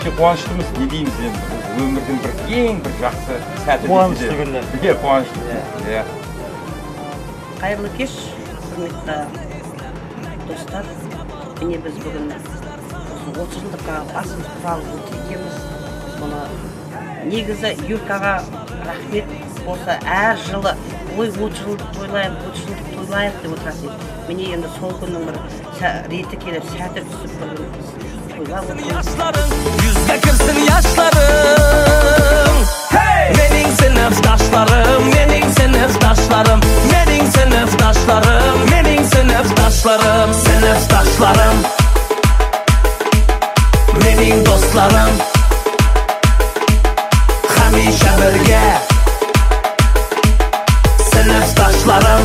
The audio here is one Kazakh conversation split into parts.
өте қуаныштымыз, не дейміз енді, өмірдің бір ең бір жақсы сәті. Қуанышты күні. Қуанышты. Қайырлы кеш, құрметті достар. Міне біз бүгін 30 жылдыққа басымыз құралып өтекеміз. Бұны негізі Юркаға рахмет болса әр жылы ой 30 жылдық тойлайын деп отырасың. Міне енді сол күннің бір реті келіп, сәті түсіп бір тойлап отырмыз. Yüzde kırsın yaşlarım. Mening sınıftaşlarım, mening sınıftaşlarım, mening sınıftaşlarım, mening sınıftaşlarım, sınıftaşlarım, mening dostlarım. Hamisha birga sınıftaşlarım.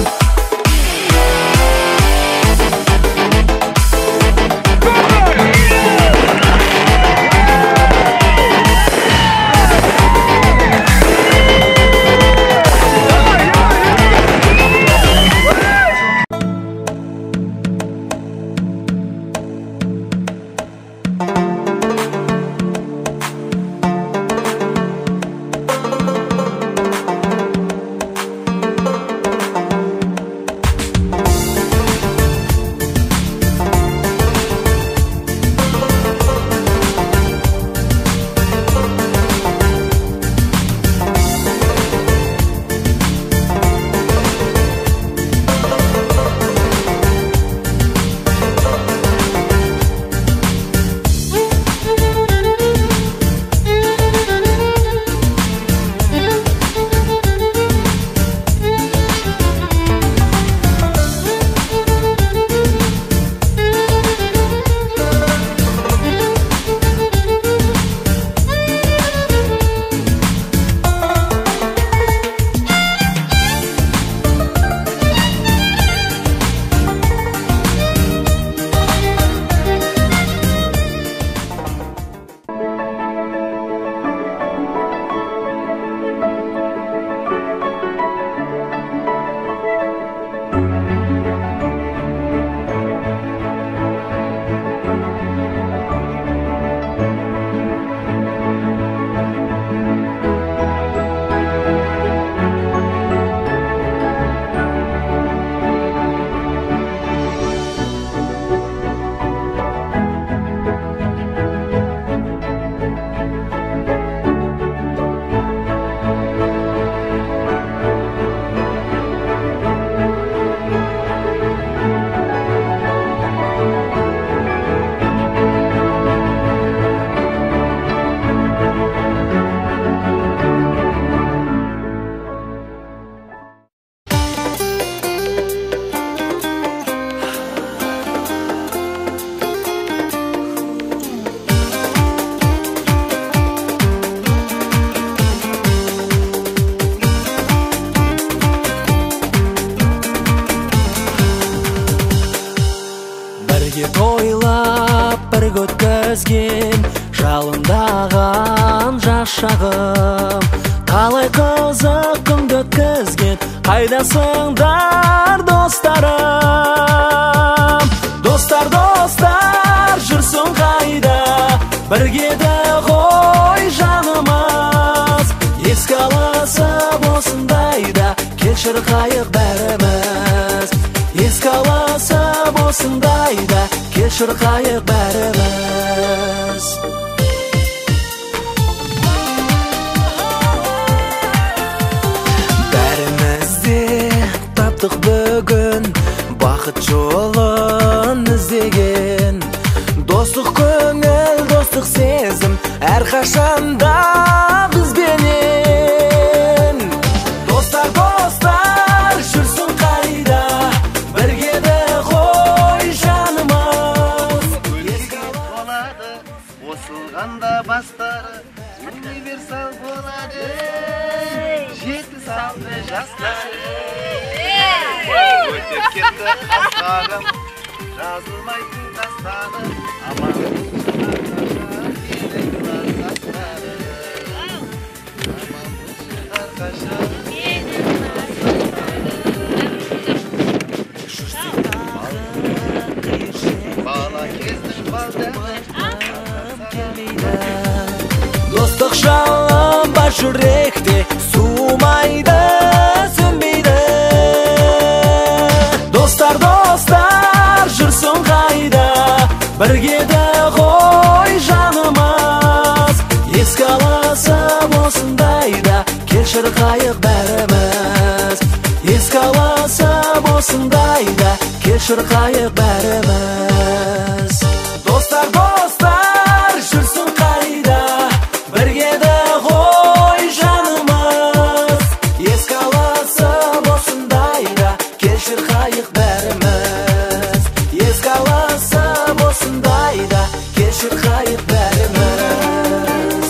Жалындаған жас шағым қалай қызық күнді өткізген қайдасыңдар достарым достар жүрсің қайда біргеді ғой жанымыз еске алысып осындайда кешір қайық бәріміз еске алысып осындайда кешір қайық бәріміз бүгін бақыт жолын іздеген достық көңіл достық сезім әрқашанда бізбенен достар жүрсің қайда біргеді ғой жанымыз болады осылғанда бастары универсал болады жеті салды жастары өтіп кетті қастарым жазылмайтын дастаны аман бала кездің балдары жүректе суымайды, сөнбейді. Достар, жүрсің қайда, біргеді ғой жанымыз. Еске аласың осындайда, кешір қайық бәріміз. Еске аласың осындайда, кешір қайық бәріміз. Достар, жүрсің қайда, біргеді ғой жанымыз. Еске аласың осындайда, кешір қайық бәріміз. Еске аласың осындайда, кешір қайық бәріміз.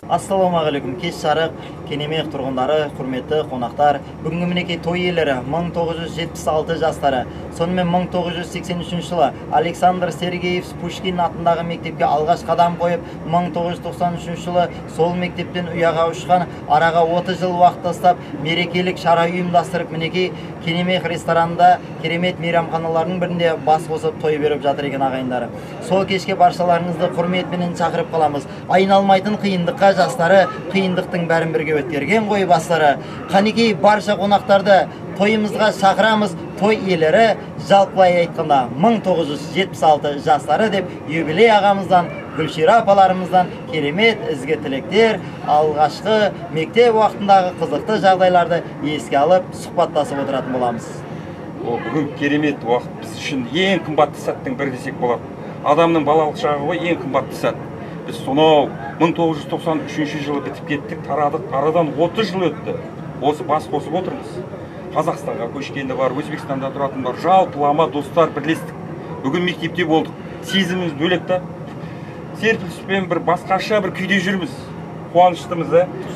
Ассалаумағалейкум, кеш жарық, Кенемек тұрғындары, құрметті қонақтар. Бүгінгі мінекей той иелері 1976 жастары. Сонымен 1983 жылы Александр Сергеев Пушкин атындағы мектепке алғаш қадам қойып, 1993 жылы сол мектептен ұяға ұшқан, араға 30 жыл уақыт тастап, мерекелік шара ұйымдастырып, мінекей Кенемек ресторанында керемет мейрамханаларының бірінде бас қосып той беріп жатыр екен ағайындары. Сол кешке баршаларыңызды құрметпенен шақырып қаламыз. Айналмайтын қиындыққа жастары, қиындықтың бәрін бірге өткерген ғой бастары. Қанекей барша қонақтарды тойымызға шақырамыз. Той иелері жалпылай айтқанда 1976 жастары деп юбилей ағамыздан, Гүлшира апаларымыздан керемет ізгі тілектер, алғашқы мектеп уақытындағы қызықты жағдайларды еске алып, сұхбаттасып отыратын боламыз. Бүгін керемет уақыт біз үшін ең қымбатты сәттің бірі десек болады. Адамның балалық шағы ғой ең қымбатты сәт. Біз сонау 1993 жылы бітіп кеттік, тарадық, арадан 30 жыл өтті. Осы бас қосып отырмыз. Қазақстанға көшкенде бар, Өзбекстанда тұратын бар, жалпылама достар бірлестік. Бүгін мектепте болдық. Сезіміміз бөлек та. Серпіліспен бір басқаша бір күйде жүрміз. Қуаныштымыз,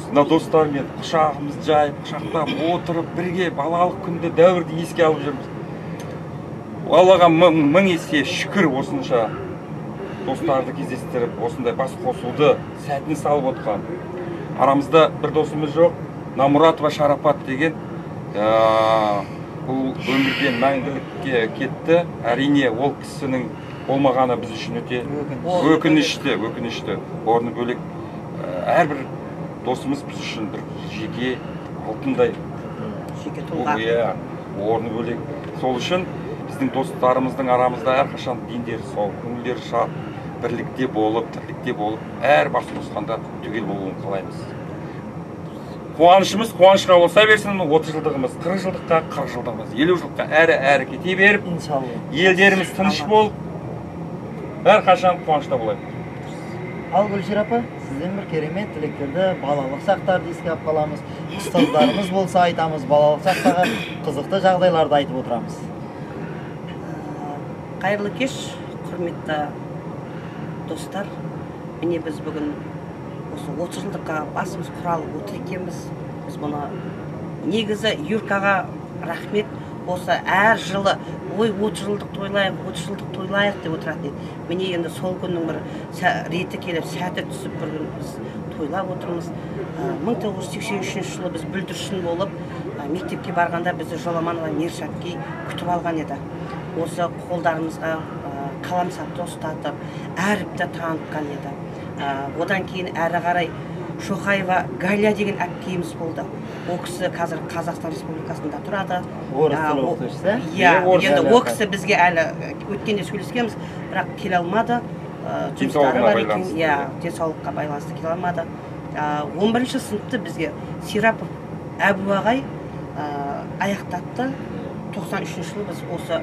мына достармен құшағымыз жайып, құшақтап отырып, бірге балалық күнді дәуірді еске алып жүрміз. Аллаға мың есе шүкір осынша достарды кездестіріп, осындай бас қосуды сәтін салып отқан. Арамызда бір досымыз жоқ, Намуратова Шарапат деген, бұл өмірден мәңгілікке кетті. Әрине, ол кісінің болмағаны біз үшін өте өкінішті. Орны бөлек. Әрбір досымыз біз үшін бір жеке алтындай. Жеке тұлға. Орны бөлек. Сол үшін біздің достарымыздың арамызда әрқашан дендері сол, көңілдері шат, бірлікте болып, тірлікте болып, әр бас қосқанда түгел болуын қалаймыз. Қуанышымыз қуанышқа болса берсін, 30 жылдығымыз, 40 жылдыққа, 40 жылдығымыз, 50 жылдыққа әрі кете беріп, елдеріміз тыныш болып, әрқашан қуанышта болайық. Ал Гүлшира апа, сізден бір керемет тілектерді, балалық шақтарды еске алып қаламыз. Ұстаздарымыз болса айтамыз, балалық шақтағы қызықты жағдайларды айтып отырамыз. Қайырлы кеш, құрметті достар. Міне біз бүгін осы 30 жылдыққа басымыз құралып отыр екенбіз. Біз бұны негізі Юркаға рахмет, осы әр жылы ой 30 жылдық тойлайық деп отыратын еді. Міне енді сол күннің бір реті келіп, сәті түсіп бір күн біз тойлап отырмыз. 1983 жылы біз бүлдіршін болып, мектепке барғанда бізді Жоламанова Мершатки күтіп алған еді. Осы қолдарымызға қаламсапты ұстатып, әріпті танытқан еді. Одан кейін әрі қарай Шоқаева Галя деген әпкеміз болды. Ол кісі қазір Қазақстан Республикасында тұрады. Орыс тілі оқытушысы? Енді ол кісі бізге әлі өткенде сөйлескенбіз, бірақ келе алмады. Денсаулыққа байланысты келе алмады. 11-ші сыныпты бізге Сирапов Әбу ағай аяқтатты. 93 жылы біз осы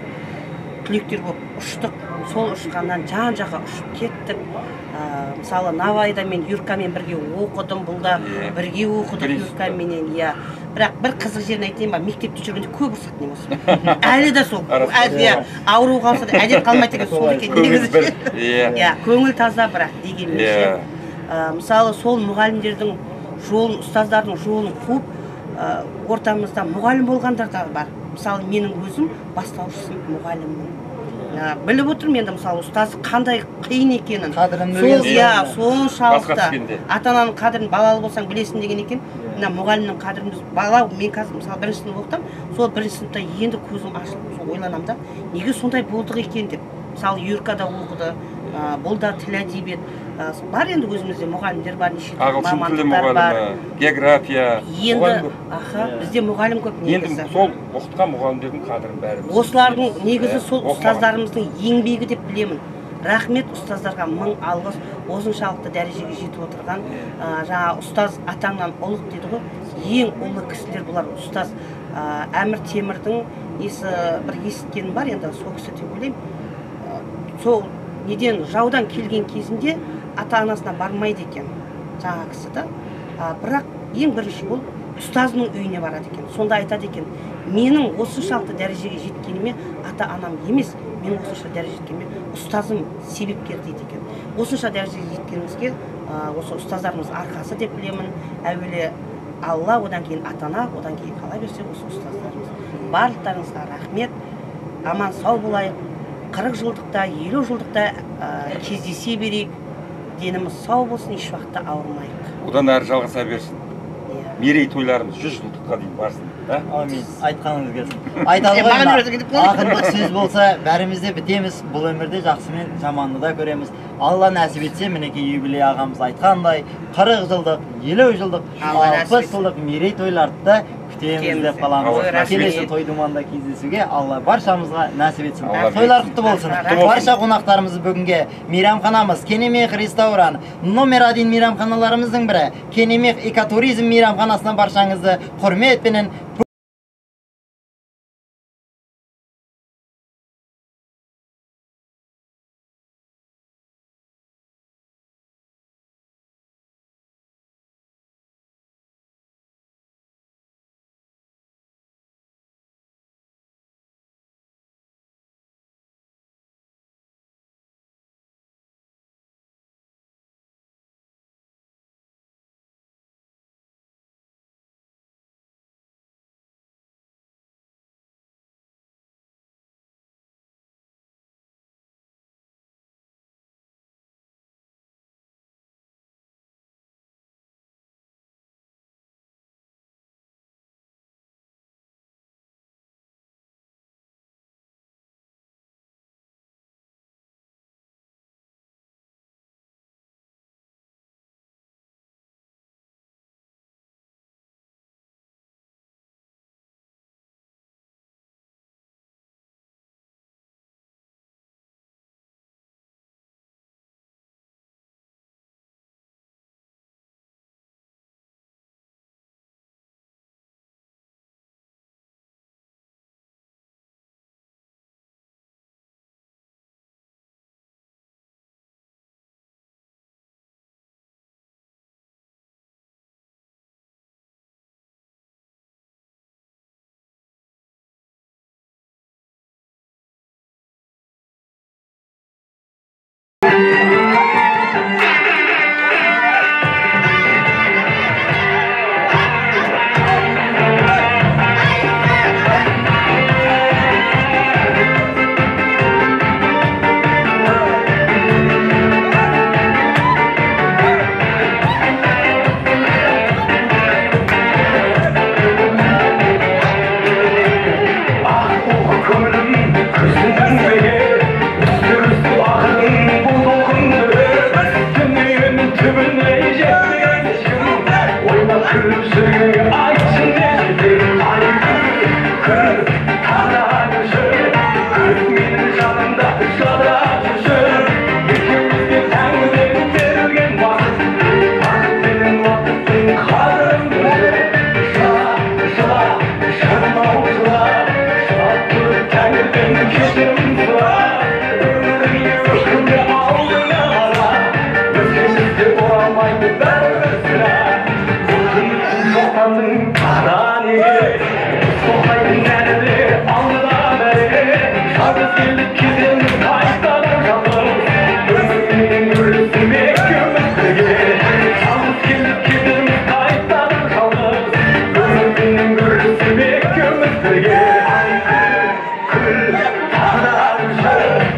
түлектер болып ұштық. Сол ұшқаннан жан-жаққа ұшып кеттік. Мысалы, Навайда мен Юркамен бірге оқыдым, бұлда бірге оқыдық Юркаменен. Бірақ бір қызық жерін айтайын ба, мектепте жүргенде көп ұрсатын емес. Әлі де сол. Ауру қалса да әдет қалмайды деген сол екен негізі. Көңіл таза, бірақ дегенмен. Мысалы, сол мұғалімдердің жолын, ұстаздардың жолын қуып, ортамызда мұғалім болғандар да бар. Мысалы, менің өзім бастауыш сынып мұғаліммін. біліп отырмын енді мысалы ұстаз қандай қиын екенін. Қадірін Сол білесің. иә, Басқа соншалықты түскенде. ата-ананың қадірін балалы болсаң білесің деген екен. Мына мұғалімнің қадірін бала, мен қазір мысалы бірінші сынып оқытамын, сол бірінші сыныпта енді көзім ашылып сол ойланамын да, неге сондай болдық екен деп. Мысалы Юркада оқыды, бұл да тіл әдебиет. Бар енді өзімізде мұғалімдер бар, неше Ағылшын тілі мұғалімі, география. Енді бізде мұғалім көп Енді негізі. сол оқытқан мұғалімдердің қадірін бәріміз. Осылардың негізі сол Оқымаған. ұстаздарымыздың еңбегі деп білемін. Рахмет ұстаздарға мың алғыс. Осыншалықты дәрежеге жетіп отырған жаңа ұстаз атаңнан ұлық дейді ғой. Ең ұлы кісілер бұлар ұстаз. Әмір Темірдің несі бір есіткенім бар енді сол кісі деп ойлаймын. Сол неден жаудан келген кезінде ата-анасына бармайды екен жаңа кісі да. Бірақ ең бірінші ол ұстазының үйіне барады екен. Сонда айтады екен, менің осыншалықты дәрежеге жеткеніме ата-анам емес, мен осынша дәрежеге жеткеніме ұстазым себепкер дейді екен. Осынша дәрежеге жеткенімізге осы ұстаздарымыз арқасы деп білемін. Әуелі Алла, одан кейін ата-ана, одан кейін қала берсе осы ұстаздарымыз. Барлықтарыңызға рахмет. Аман сау болайық. 40 жылдықта, 50 жылдықта кездесе берейік. Деніміз сау болсын, еш уақытта ауырмайық. Одан әрі жалғаса берсін. Мерей тойларымыз 100 жылдыққа дейін барсын. Амин. Айтқаныңыз келсін. Айтады ғой, ақындық сөз болса, бәріміз де бітеміз. Бұл өмірде жақсы мен жаманды да көреміз. Алла нәсіп етсе, мінекей юбилей ағамыз айтқандай, 40 жылдық, 50 жылдық, 60 жылдық мерей тойларды да күтеміз деп қаламыз. Келесі той думанда кездесуге Алла баршамызға нәсіп етсін. Тойлар құтты болсын. Барша қонақтарымыз бүгінге мейрамханамыз Кенемех ресторан, номер 1 мейрамханаларымыздың бірі Кенемех экотуризм мейрамханасынан баршаңызды құрметпенен Birge, ay kır, kır,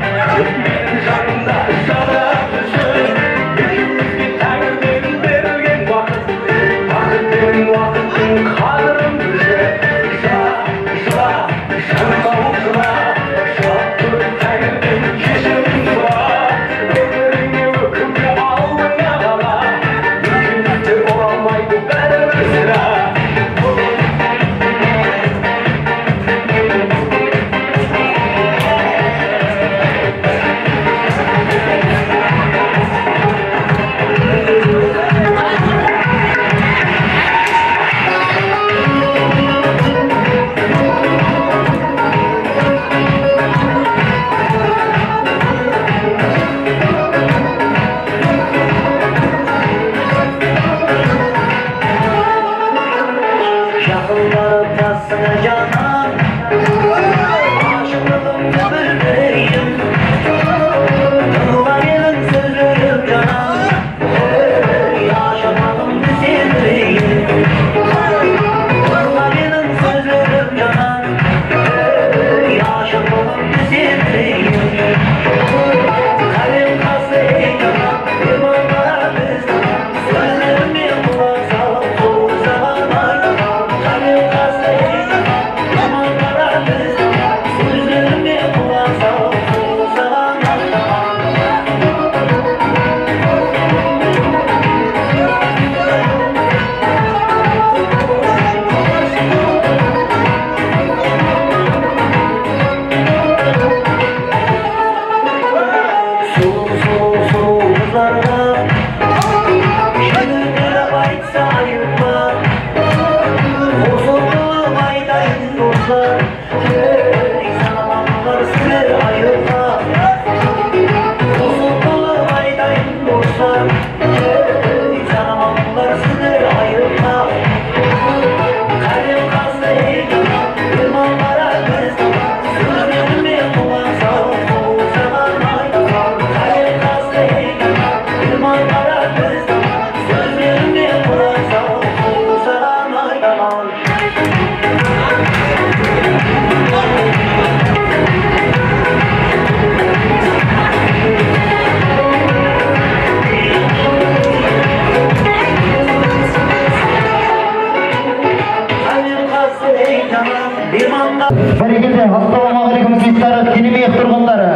Берекеті, ассалаумағалейкум кестары, Кенемек тұрғындары.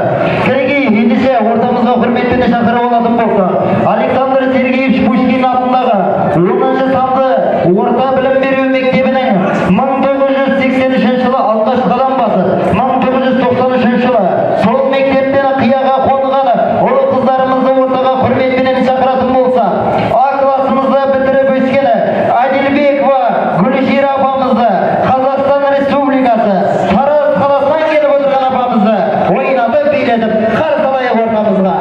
Сергей, ендеше ортамызға құрметпен шақырып алатын болса, Александр Сергеевич Пушкин атындағы 10-шы санды орта білім беру мектебінің 1983 жылы алғашқы қадам басып, 1993 жылы сол мектептен қияға қонған ұлы қыздарымызды ортаға құрметпен шақыратын болса, А классымызды бітіріп өскені Адилбекова Гүлшира апамызды, Қазақстан Республикасы Тараз қаласынан келіп отырған апамызды ойнатып билетіп қарсы алайық ортамызға.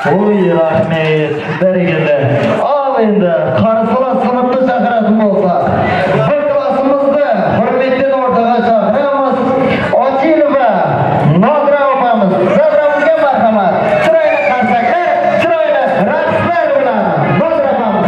Ой, рахмет, бәрекелді. Ал енді, қарсылас сыныпты шақыратын болса, бір классымызды құрметтен ортаға шақырамыз. Очилова Нодра опамыз, Задрамызға мархамат. Сұрайлы қарсақар, сұрайлы рақсылар ұлан. Нодра опамыз.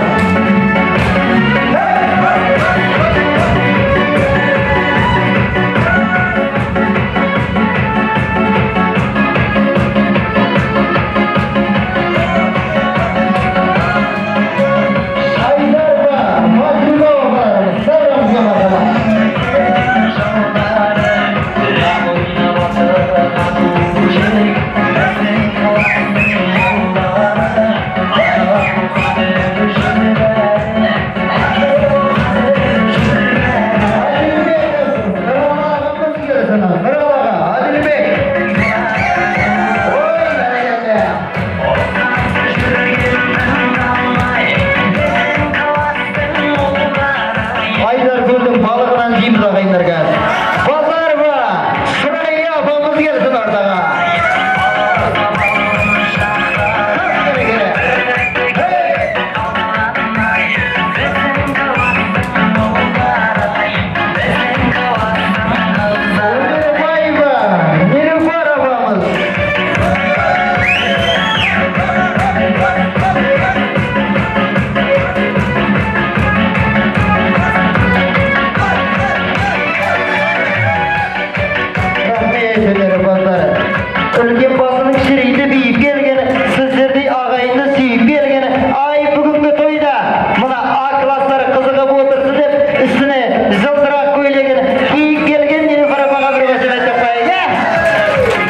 Үлкен басының шірейді бейіп келгені, сіздердей ағайынды сүйіп келгені, ай бүгінгі тойда мұна А кластары қызығып отырсы деп, үстіне жылтырақ көйлегені киіп келген Нелфарапаға бір қошемет жоқпайын,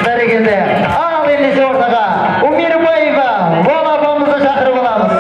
бәрекелді. Ал ендеше ортаға Умирбаева Вол апамызды шақырып аламыз.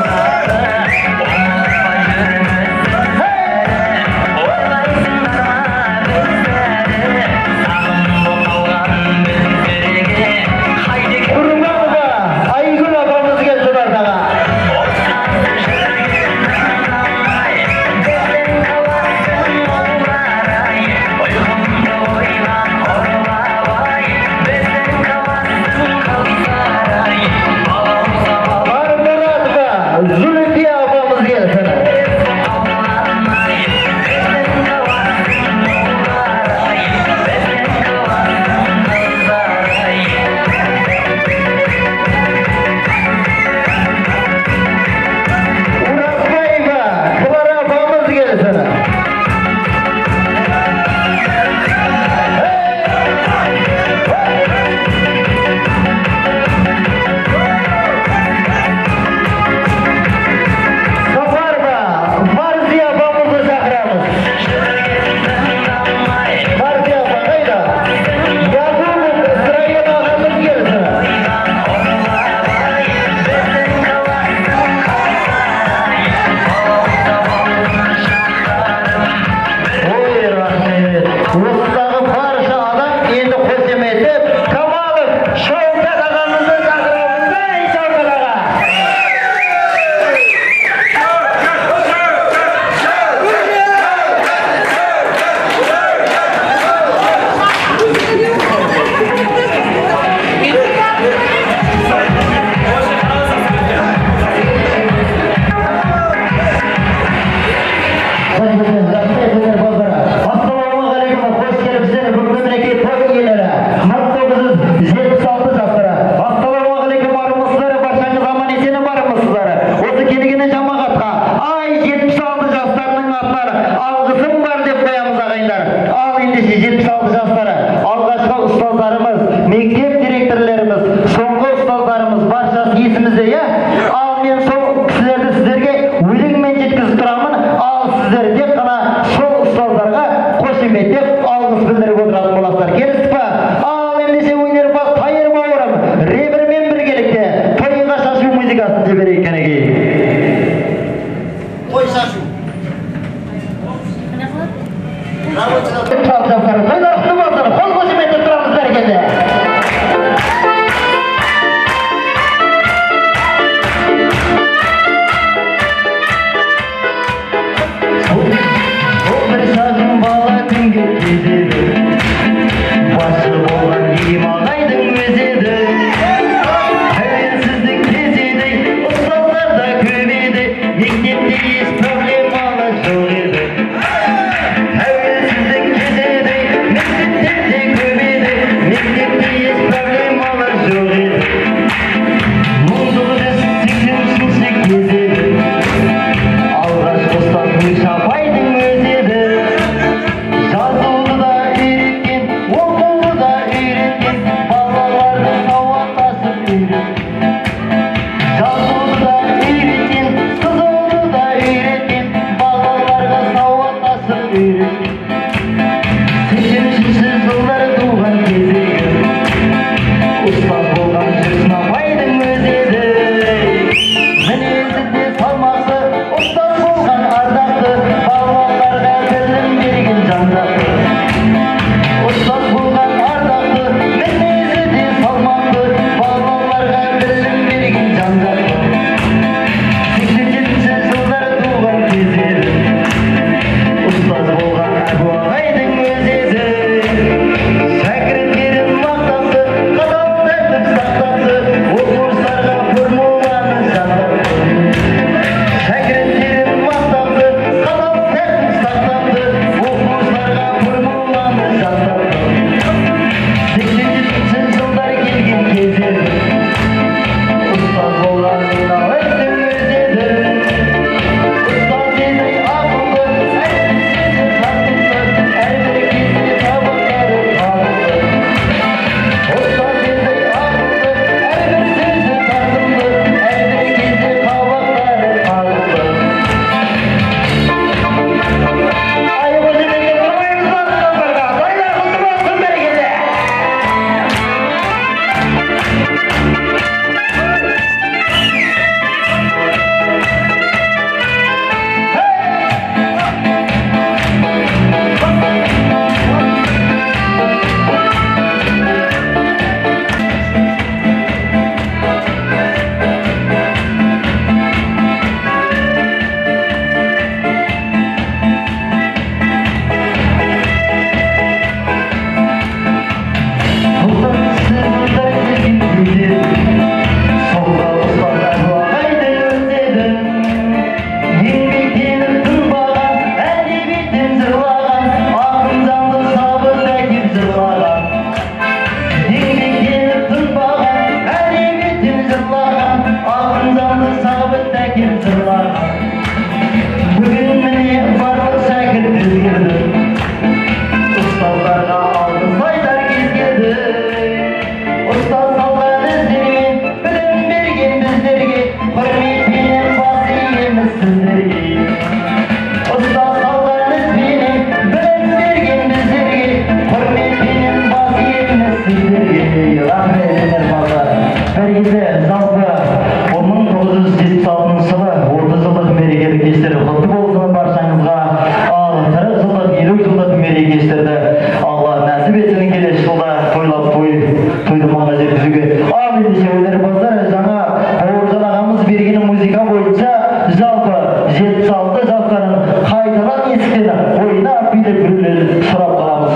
ендеше өнерпаздар жаңа Бауыржан ағамыз берген музыка бойынша жалпы 76 жастарын қайтадан есіктен ойнап билеп біреулерін сұрап қаламыз.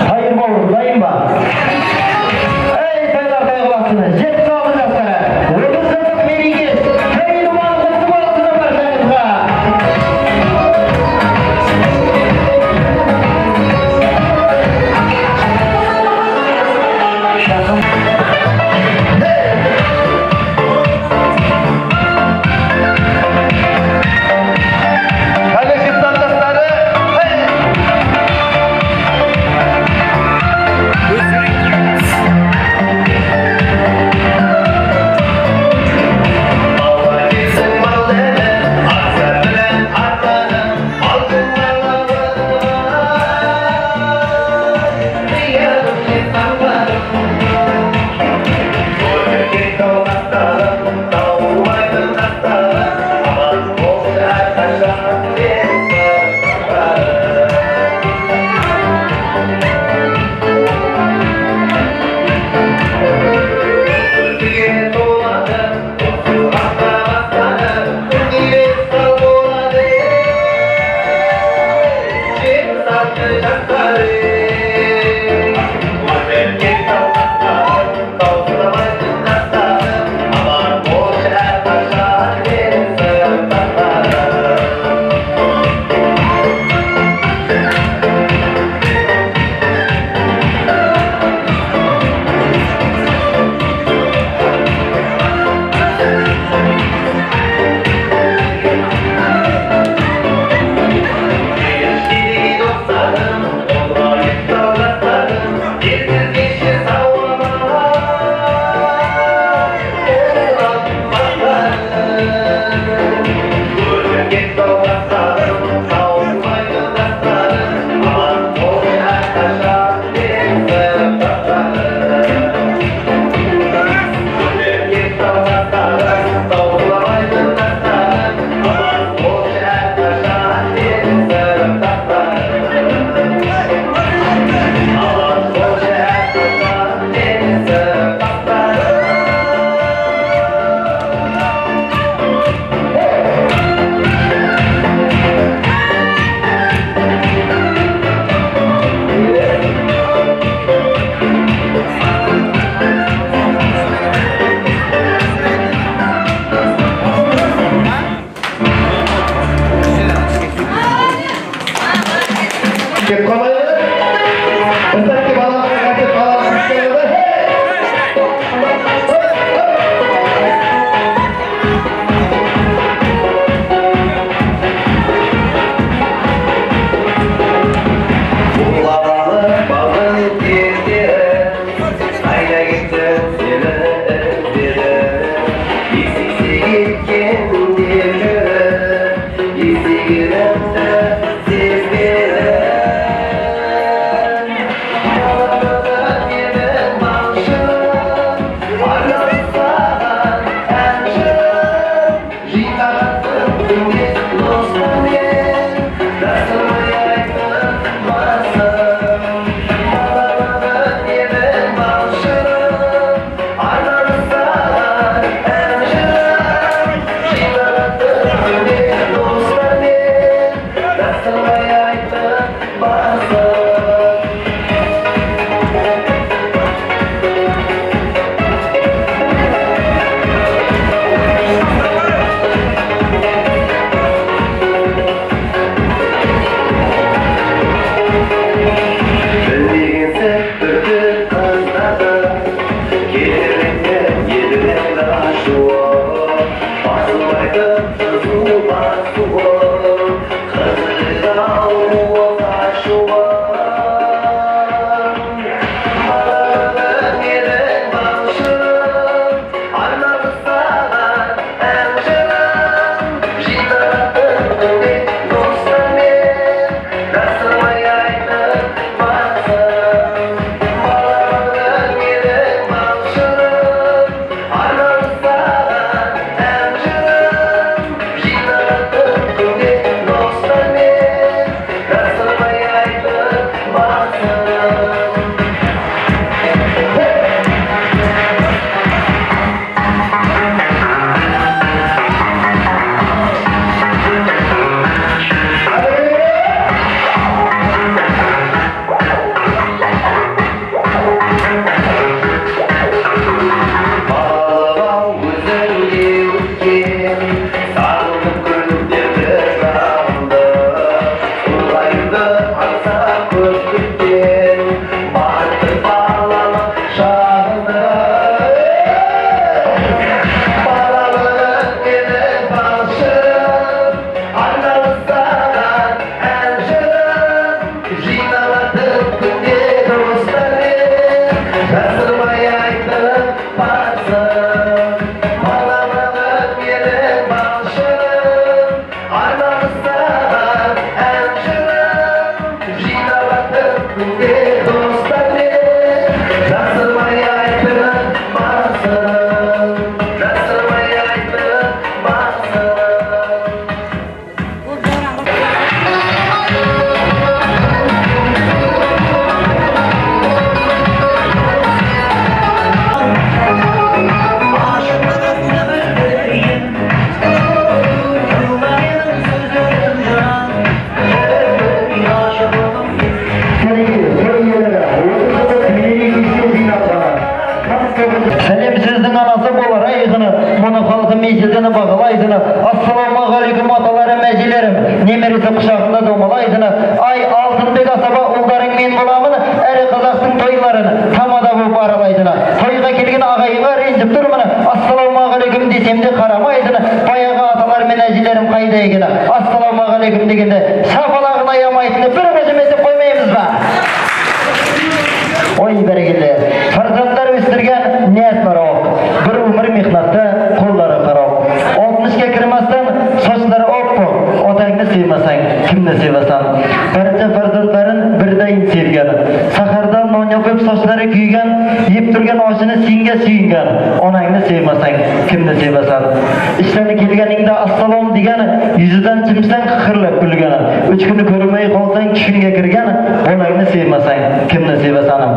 Хайыр бауыр, дайын ба? Ей, тойлар тойғыласыны, 76 жастары, 30 жылдық мереке, тойын құтты болсын баршаңызға. Сәлем сіздің анасы болар айғыны, мұны халқы мейсіздіні бағалайдыны. Ассаламағалейкум аталарым, әжелерім, немересі құшағында домалайдыны. Ай, Алтынбек асаба ұлдарың мен боламын, әрі қазақтың тойларын тамада болып аралайдыны. Тойға келген ағайынға ренжіп тұрмын, ассаламағалейкум десем де қарамайдыны. Баяғы аталар мен әжелерім қайда екені, ассаламағалейкум дегенде шапалағын аямайтыны бір мәжімесіп қоймаймыз ба? Ой, бәрекелді. Фарзаттар өстірген ниет бар оқ. Бір өмір мехнатты қолдары қарау. 60-ке кірмастан сочлары оқ. Отаңды sevмасаң, кімді sevасаң? Бірінші фарзаттарын бірдайын sevген. Сахардан ноня көп сочлары күйген, еп тұрген ашыны сенге сүйінген. Онаңды sevмасаң, кімді sevасаң? Іштені келгеніңді ассалам деген, yüzüden чімсен қықырлап күлген. 3 күні көрмей қалсаң, күшінге кірген, онаңды sevмасаң, кімді sevасаным?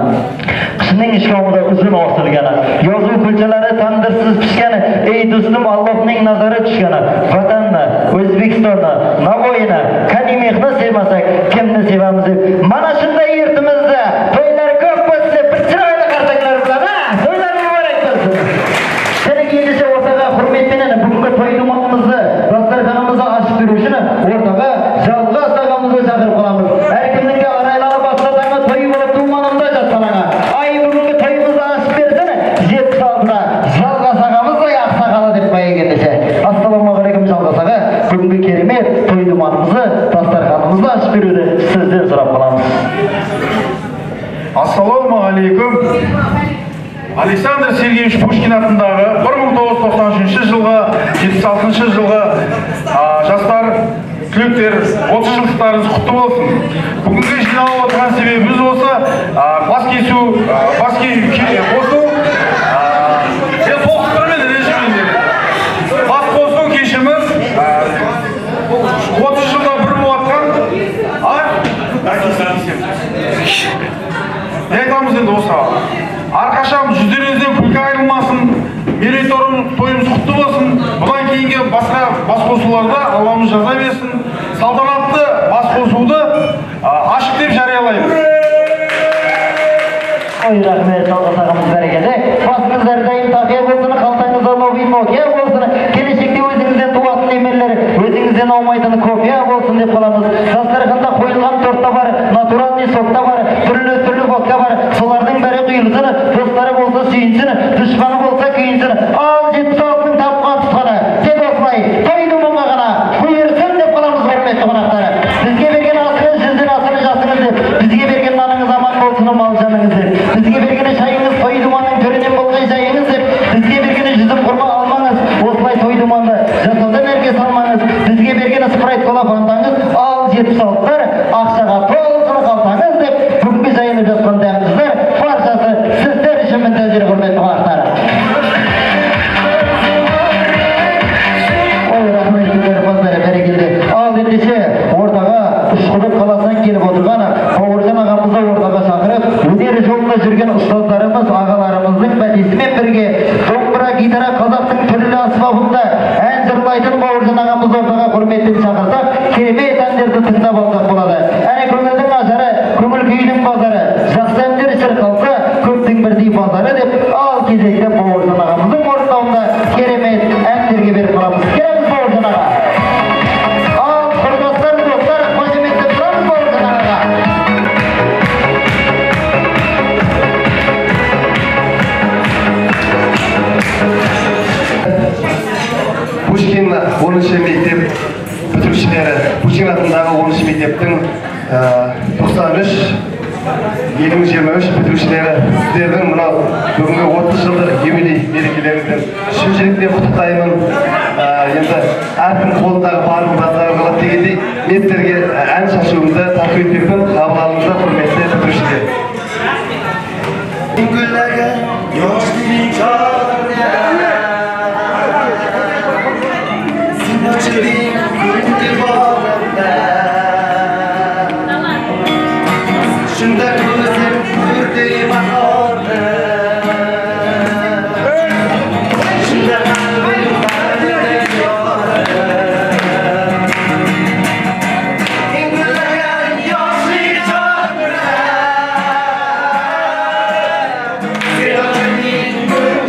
Qishning ishkomida uzun osilgani, yozuv ko'chalari tandirsiz pishgani, ey do'stim Allohning nazari tushgani, vatanni, O'zbekistonni, Navoiyni, Kanimexni sevmasak, kimni sevamiz deb. Mana shunday yurtimizda to'ylar ko'p bo'lsa, bir chiroyli qarsaklar bilan, to'ylar muborak bo'lsin. Seni kelishga o'rtaga hurmat bilan bugungi to'y dumonimizni, dasturxonimizni ochib berish uchun o'rtaga Jalg'az tog'amizni chaqirib qolamiz. Har kimning araylanib boshlagan to'y bo'lib tumanimda jatsalanga. Ассаламағалейкум Жалғас аға, бүгінгі керемет той думанымызды, дастарханымызды ашып беруді сізден сұрап қаламыз. Ассаламағалейкум. Александр Сергеевич Пушкин атындағы 1993 жылғы 76 жылғы жастар түлектер 30 жылдықтарыңыз құтты болсын. Бүгінгі жиналып отырған себебіміз осы бас кесу, кешіміз 30 жылда бір болатқан не айтамыз енді осы әрқашан жүздеріңізден күлкі айырылмасын, мерейтойымыз құтты болсын. Бұдан кейінгі басқа басқосуларда Алламыз жаза берсін. Салтанатты басқосуды ашық деп жариялаймыз. Ой, рахмет, Жалғас ағамыз бәрекелді. Басыңыз әрдайым тақия болсын, қалтаңызда новинокия болсын, келешекте өзіңізден туатын немерлер, өзіңізден аумайтын кофе болсын деп қаламыз. Дастарханда қойылған торт та бар, натуральный сок та бар, түрлі водка бар. Солардың бәрі құйылсын, достары болса сүйінсін, дұшпаны болса күйінсін. Ал 76-ның тапқан тұтқаны, тек осылай, той думанға ғана бұйырсын деп қаламыз, құрметті қонақтары. Бізге берген асыңыз, жүзден асыны жасыңыз деп, бізге берген наныңыз аман болсын, мал жаныңыз деп, бізге бергені шайыңыз той думанның түрінен болғай жайыңыз деп, бізге бергені жүзім құрма алмаңыз, осылай той думанды жасаудан әрге салмаңыз, бізге бергені спрайт кола фантаңыз, ал 76-тар ақшаға толсын қалтаңыз деп, бүгінгі жайынып жатқан дәміңіздер баршасы сіздер үшін мінтәзір құрметті қонақтар. Ой, рахмет сіздер қоздары бәрекелді. Ал ендеше ортаға Үшқұдық қаласынан келіп отырған Бауыржан ағамызды ортаға шақырып, өнер жолында жүрген ұстаздарымыз, ағаларымыздың бәтесімен бірге домбыра, гитара, қазақтың түрлі аспабында ән жырлайтын Бауыржан ағамызды ортаға құрметпен шақырсақ, керемет әндерді тыңдап алсақ болады. Әне көңілдің ажары, көңіл күйдің базары, жақсы әндер шырқалса, көптің бірдей базары деп, ал кезекте Бауыржан ағамыздың орындауында керемет әндерге беріп қаламыз. Келеміз Бауыржан аға. Ал құрдастар, достар, қошеметті тұрамыз Бауыржан аға. Пушкин 10-шы мектеп бітірушілері, Пушкин атындағы 10-шы мектептің 93-2023 бітірушілері, сіздердің мынау бүгінгі 30 жылдық юбилей мерекелеріңізді шын жүректен құттықтаймын. Енді әркім қолындағы барын базары қалады дегендей, мен сіздерге ән шашуымды тарту етпекпін. Қабыл алыңыздар, құрметті бітірушілер. Good.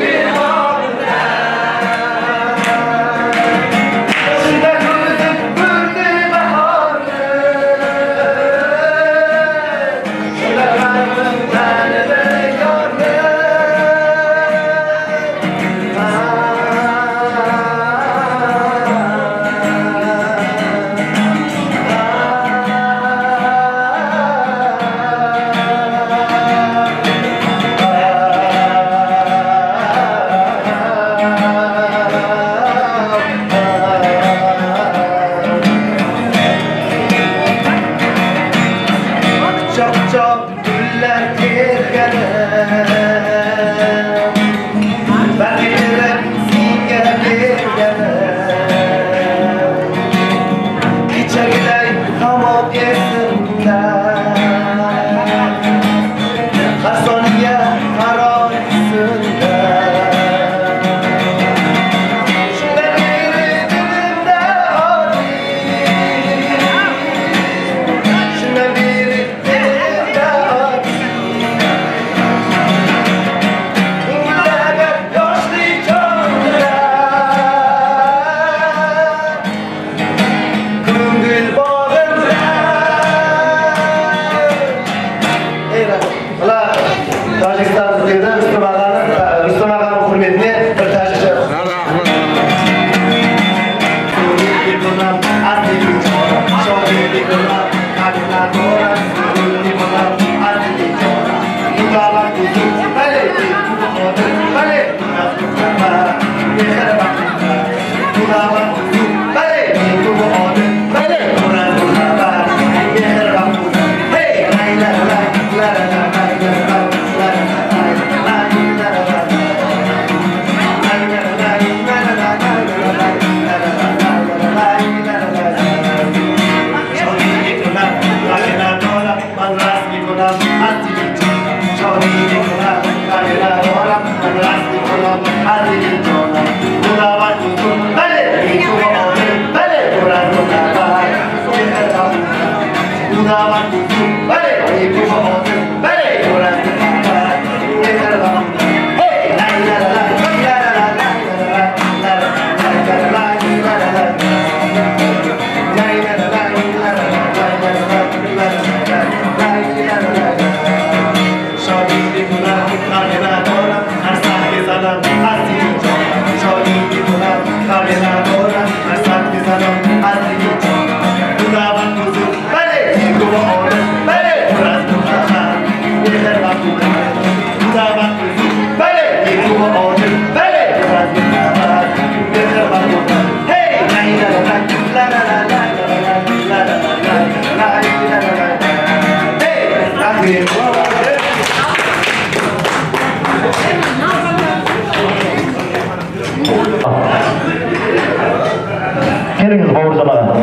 Keliniz bavurcan ağa.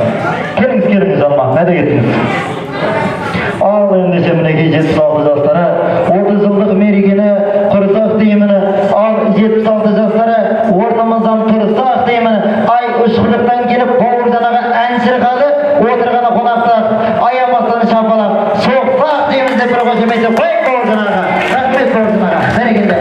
Keliniz ama ne de gittiniz? Al endişe mineki 76 jastara 30 yıllık merigini kırsak deyimini al 76 jastara ortamızdan tırsak deyimini ay ışıklıktan gelip bavurcan ağa ensir kalı oturgana konaklar ayamasını şapalap soğuksak deyimizde bir koşumaysa koyuk bavurcan ağa. Rahmet bavurcan ağa. Berekinde.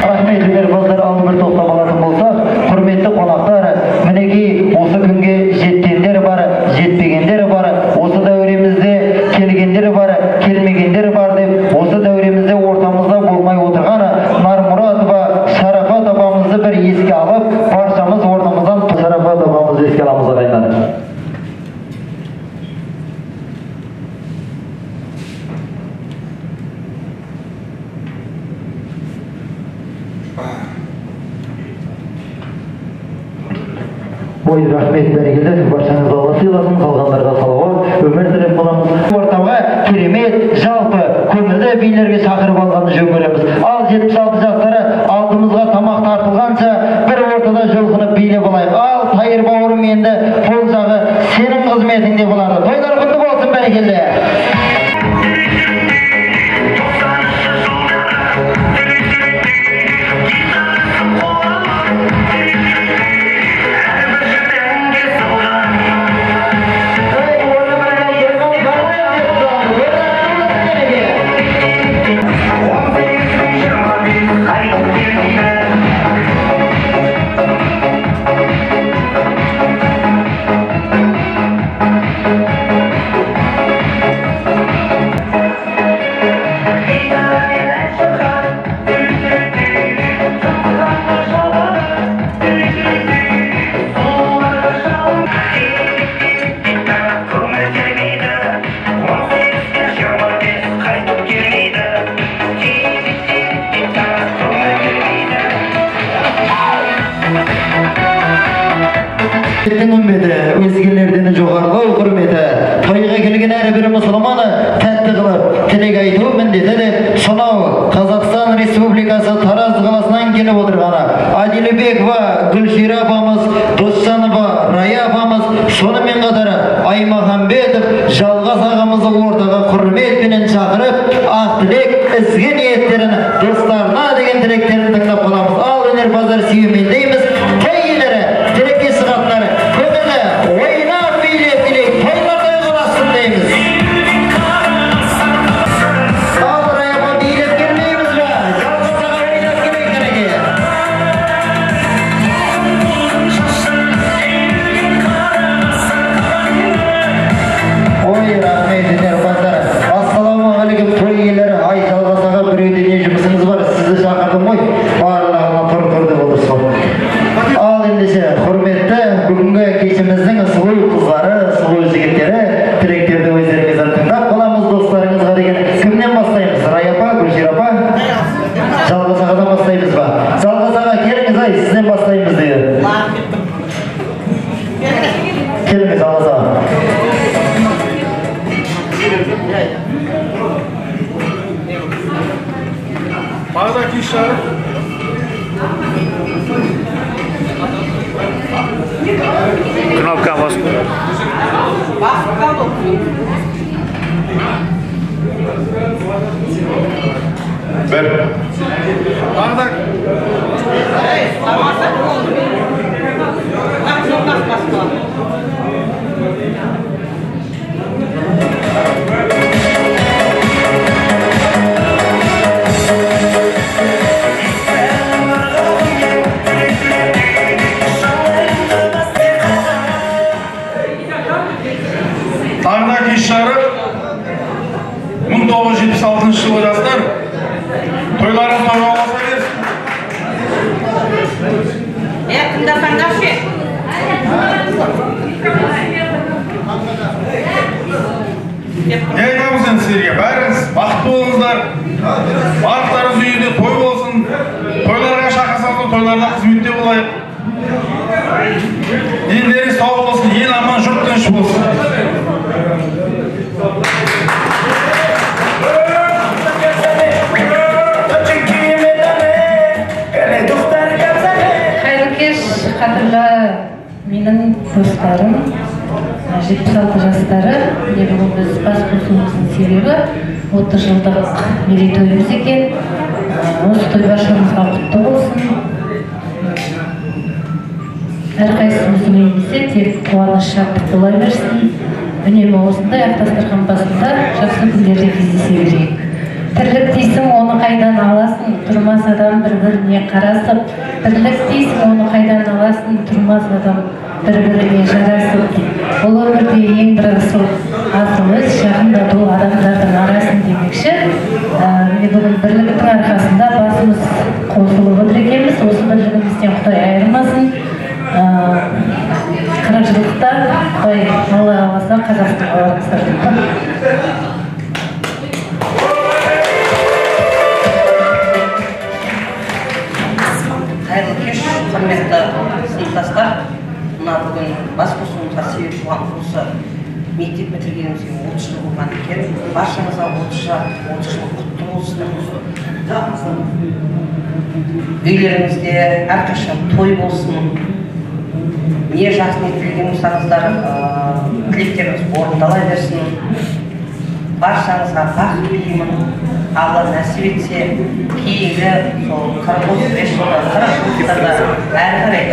Rahmetliler bazıları aldı bir toplamalatın bolsa hürmetli konaklar mineki осы күнге жеткендер бар, жетпегендер бар, осы дәуремізде келгендер бар, келмегендер бар деп, осы дәуремізде ортамызда болмай отырған Нармұратова Шарафат апамызды бір еске алып, баршамыз орнымыздан Шарафат апамызды еске аламыз ағайындар. Ой, рахмет бәрекелді, баршаңыз Алла сыйласын, қалғандарға салауат, өмір тілеп боламыз. Ортаға керемет, жалпы, көңілді билерге шақырып алғанды жөн көреміз. Ал 76 жастары алдымызға тамақ тартылғанша бір ортада жолқынып билеп алайық. Ал Тайыр бауырым енді бұл жағы сенің қызметіңде болады. Тойлар құтты болсын бәрекелді. Ümmeti, özgürlerden joğarlау hürmeti, toyga kelgen her bir musulmanı tәтті тілек айту міндеті деп сонау Қазақстан Республикасы Тараз қаласынан келіп отырғаны Адилбекова Гүлшира апамыз, Досжанова Рая апамыз, сонымен қатар Аймахамбетов Жалғас ағамызды ортаға құрметпенен шақырып, ақ тілек ізгі ниеттерін достарына деген тілектерін тыңдап қаламыз. Ал өнерпаздар сүйемелдейміз. Той иелері, тілектес қатындар, көңілі ойнап билеп билеп тойлардай қаласын дейміз. Ал Раяма билеп келмейміз бе? Жалғас аға ойнап келейік әреке. Ой, рахмет өнерпаздар. Ассалаумағалейкум той иелері. Ай, Жалғас аға біреуде не жұмысыңыз бар? Сізді шақырдым ғой. Барлығына тұр деп отырсыз. Ал ендеше құрметті бүгінгі кешіміздің сұлу қыздары, сұлу жігіттері, тілектерді өздеріңізден тыңдап қаламыз достарыңызға деген. Кімнен бастаймыз? Рая апа, Гүлшира апа? Жалғас ағадан бастаймыз ба? Жалғас аға келіңіз, ай, сізден бастаймыз дейді. Келіңіз, Жалғас аға. Бағда кеш жарып. Кнопка басып. Бір. Бағда. Тағда кеш жарып, 1976 жылы жастар, тойларын тойға оласа берсін. Тыңдасаңдаршы. Не айтамыз енді сіздерге? Бәріңіз бақытты болыңыздар. Барлықтарыңыз үйінде той болсын. Тойларға шақырсаңыздар, тойларда қызметте болайық. Дендеріңіз сау болсын, ел аман, жұрт тыныш болсын. Қайырлы кеш, қадірлі менің достарым, 76 жастары. Бүгін біз бас қосуымыздың себебі 30 жылдық мерейтойымыз екен. Осы той баршамызға құтты болсын. Әрқайсымыздың үйімізде тек қуаныш шаттық бола берсін. Үнемі осындай ақ дастархан басында жақсы күндерде кездесе берейік. Тірлік дейсің, оны қайдан аласың, тұрмас адам бір-біріне қарасып. Тірлік дейсің, оны қайдан аласың, тұрмас адам бір-біріне жарасып. Бұл өмірде ең бір асыл өз жақындату адамдардың арасын демекші. Міне бүгін бірліктің арқасында басымыз қосылып отыр екенбіз. Осы бірлігімізден Құдай айырмасын. 40 жылдықта Құдай Алла қаласа Қазақстанға барыңыздар. Қайырлы кеш, құрметті сыныптастар. Мына бүгін бас қосуымызға себеп болған осы мектеп бітіргенімізге 30 жыл болған екен. Баршаңызға 30 жыл құтты болсын. Үйлеріңізде әрқашан той болсын. Не жақсы ниет тілеген болсаңыздар, тілектеріңіз орындала берсін. Баршаңызға бақыт тілеймін. Алла нәсіп етсе, кейінгі сол 40-35 жылда, 40 жылдарда әрі қарай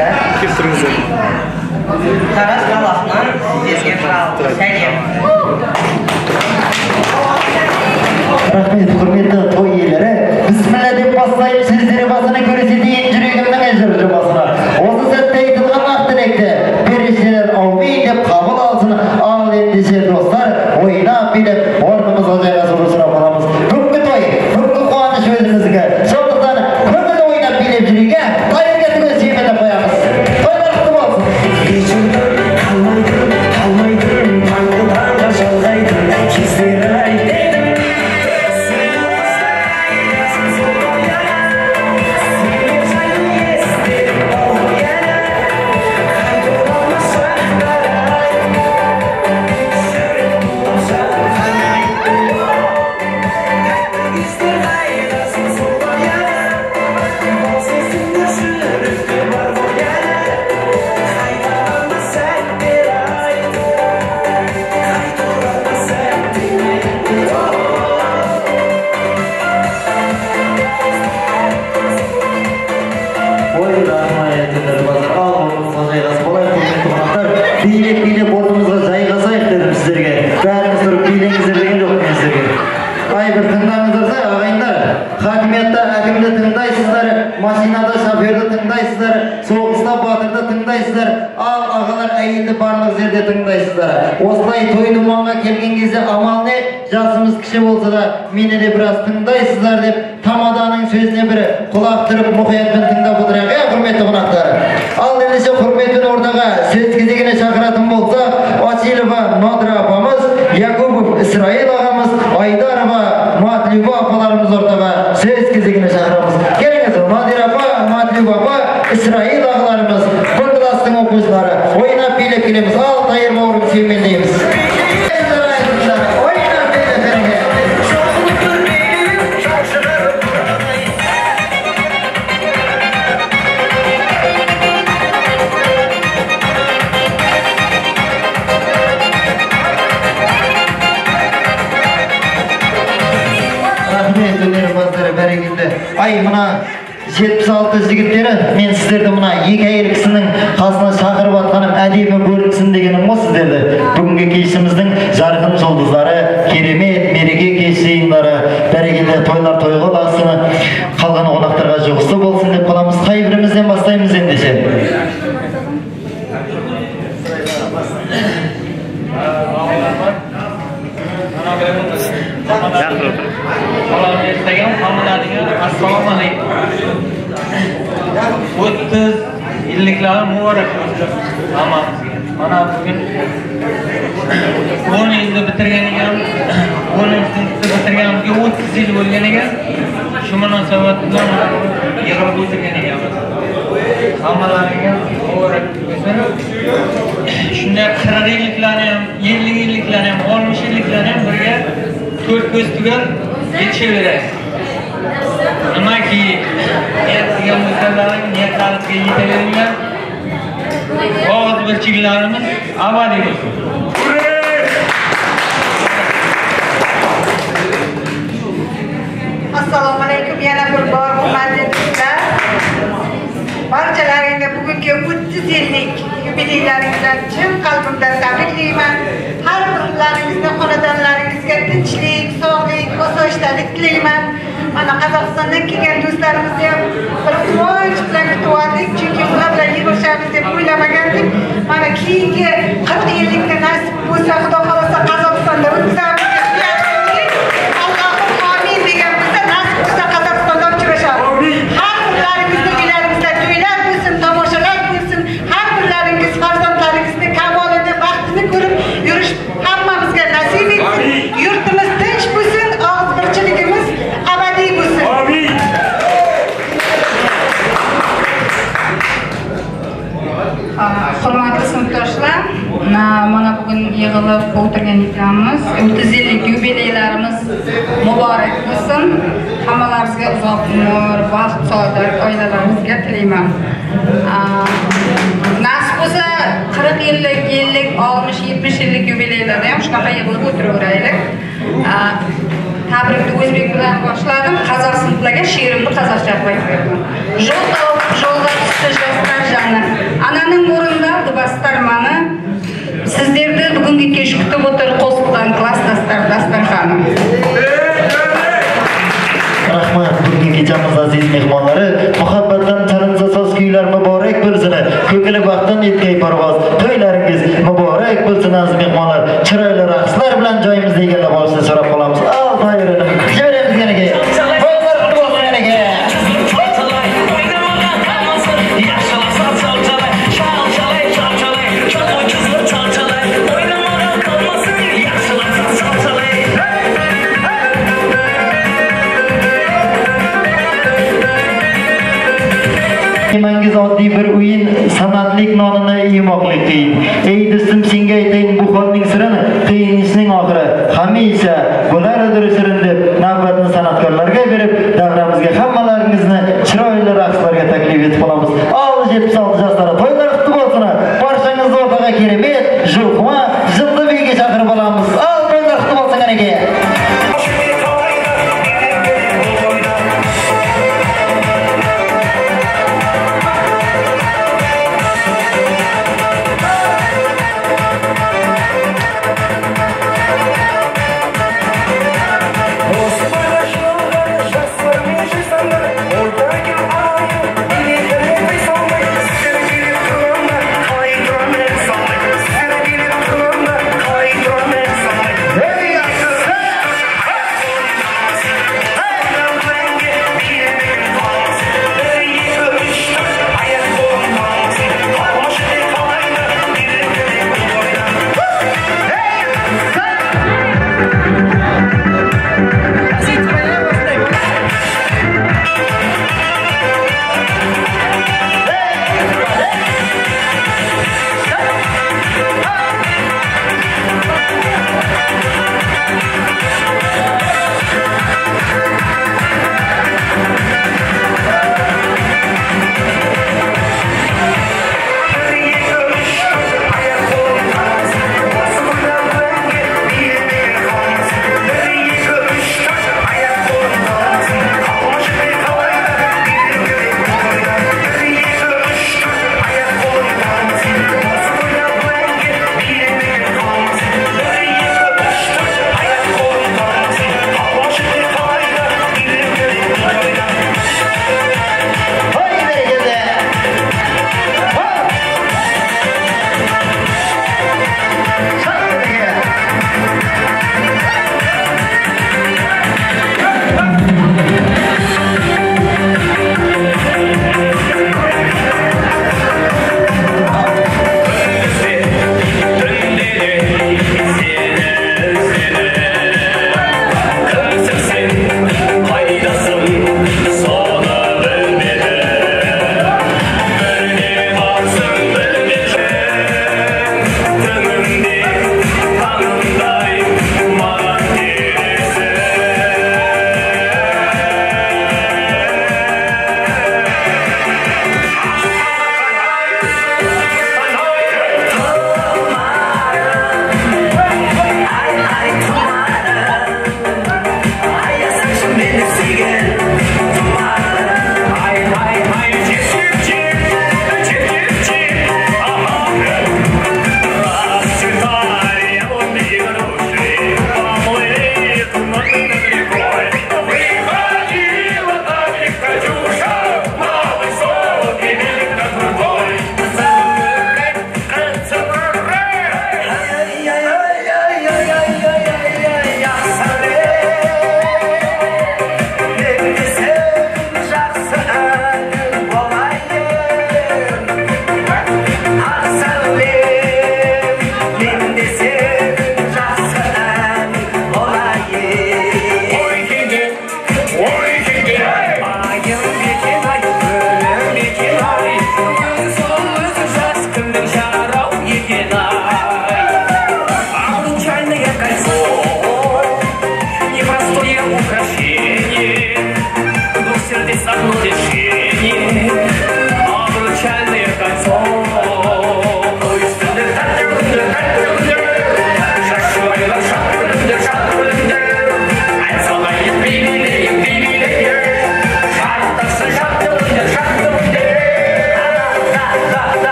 Тараз қаласынан сіздерге жалпы сәлем. Рахмет, құрметті той иелері. Бісміллә деп бастайын, сөздері басына көрсетейін жүрегімнің әжір басына. Осы сәтте айтылған ақ тілекті періштелер аумин деп қабыл алсын. Ал ендеше достар, ойнап билеп орнымызға жайғасуды сұрап аламыз. Бүгінгі той, бүгінгі қуаныш өзімізге. Сондықтан көңіл ойнап билеп жүруге дайыр кетуге сүйемелдеп қоямыз. Тойлар құтты болсын. Қалмайтын, таңғы таңға жалғайтын кездері айтайын. bir tыңдаңыздарса, ағайындар, хакимиятта әкімді тыңдайсыздар, машинада шоферді тыңдайсыздар, соғыста батырды тыңдайсыздар, ал ағалар әйелді барлық жерде тыңдайсыздар. Осылай той думанға келген кезде амал не? Жасымыз кіші болса да мені де біраз тыңдайсыздар деп тамаданың сөзіне бір құлақ түріп мұқиятпен тыңдап отырайық, құрметті қонақтар. Ал ендеше құрметпен ортаға сөз кезегіне шақыратын болсақ, Васильева Нодра апамыз, Якубов Исраил ағамыз, Айдарова Матлюба апаларымыз ортаға сөз кезегіне шақырамыз. Келіңіз, Нодра апа, Матлюба апа, Исраил ағаларымыз, бір кластың оқушылары, ойнап билеп келеміз. Ал Тайыр бауырым сүймелдейміз. Ай, мына 76 жігіттері, мен сіздерді мына екі әйел кісінің қасына шақырып атқаным әдемі көрінсін дегенім ғой сіздерді. Бүгінгі кешіміздің жарқын жұлдыздары, керемет мереке кеш жиындары, бәрекелді тойлар тойға ұлассын, қалған қонақтарға жұғысты болсын деп қаламыз. Қай бірімізден бастаймыз ендеше? Assalomu alaykum. 30 yilliklari muborak bo'lsin hammamizga. Mana bugun 10 yilni bitirgan ekan, 10-sinfni bitirganimga 30 yil bo'lgan ekan. Shu munosabat bilan yig'ilib o'tirgan ekanmiz. Hammalaringga muborak bo'lsin. Shunday 40 yilliklarni ham, 50 yilliklarni ham, 60 yilliklarni ham birga to'rt ko'z tugal yetishaveradi. Nimaki niyat qilgan bo'lsalaring niyatlaringizga yetaveringlar. Og'iz birchiklarimiz abadiy bo'lsin. Assalomu alaykum, yana bir bor hurmatli do'stlar. Barchalaringga bugungi 30 yillik yubileylaringizdan chin qalbimdan tabriklayman. Har birlaringizni xonadonlaringizga tinchlik, sog'lik, osoyishtalik tilayman. Mana Qozog'istondan kelgan do'stlarimizni ham bir quvonch bilan kutdik, chunki ular bilan yig'ilishamiz deb o'ylamagandik. Mana keyingi 40 yillikka nasib bo'lsa, Xudo xolasa Qozog'istonda o'tkazamiz. Allohim amin degan bo'lsa, nasib bo'lsa Qozog'istonda uchrashamiz. Har birlaringizni uylaringizda to'ylar bo'lsin, tomoshalar bo'lsin. Har birlaringiz farzandlaringizni kamolini, baxtini ko'rib yurish hammamizga nasib etsin. Yurtimiz tinch bo'lsin, og'iz birchiligimiz abadiy bo'lsin. Amin. Hurmatli sinfdoshlar, mana bugun yig'ilib o'tirgan ekanmiz. 30 yillik yubileylarimiz muborak bo'lsin. Hammalaringizga uzoq umr, baxt, saodat oilalaringizga tilayman. Nasib bo'lsa 40 yillik, 50, 60, 70 yillik yubileylarda ham shunaqa yig'ilib o'tiraveraylik. Tabrikni o'zbek bilan boshladim. Qozoq sinflarga she'rimni qozoqcha aytib berdim. Yo'lda tushdi yoshlar jani. Ananing o'rinda dubastarmani sizlarni bugungi kech kutib o'tir qo'shiqdan klassdastar dasturxoni. Rahmat, bugungi kechamiz aziz mehmonlari, muhabbatdan chalinsa so'z kuylar muborak bo'lsin. Ko'kilib vaqtdan yetkay parvoz, to'ylaringiz muborak bo'lsin aziz mehmonlar. Chiroyli raqslar bilan joyimizda egallab olishni so'rab qolamiz. Al tayyorlanib, kutaveramiz yanaga. Qo'ylar qutib olsin yanaga. Yemangiz oddiy bir o'yin, san'atlik nonini yemoqlik qiyin. Ey do'stim, senga aytayin bu holning sirini, qiyin ishning oxiri hamisha bo'laridir shirin deb navbatni san'atkorlarga berib, davramizga hammalaringizni chiroyli raqslarga taklif etib qolamiz. 76 yoshlar to'ylar qutlu bo'lsin. Barchangizni o'rtaga keremet, juqma, jildibiga chaqirib olamiz. Al to'ylar qutlu bo'lsin aka. Osman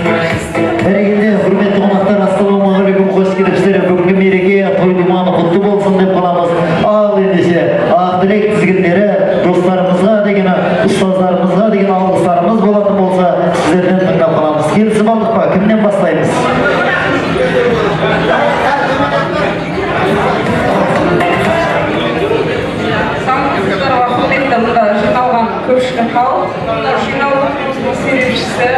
Бәрекелді, құрметті қонақтар, ассалаумағалейкум, қош келіпсіздер. Бүгінгі мереке той думаны құтты болсын деп қаламыз. Ал ендеше ақ тілек тізгіндері достарымызға деген, ұстаздарымызға деген алғыстарымыз болатын болса, сіздерден тыңдап қаламыз. Келісіп алдық па? Кімнен бастаймыз? Жиналған көпшілік халық, жиналуымыздың себепшісі,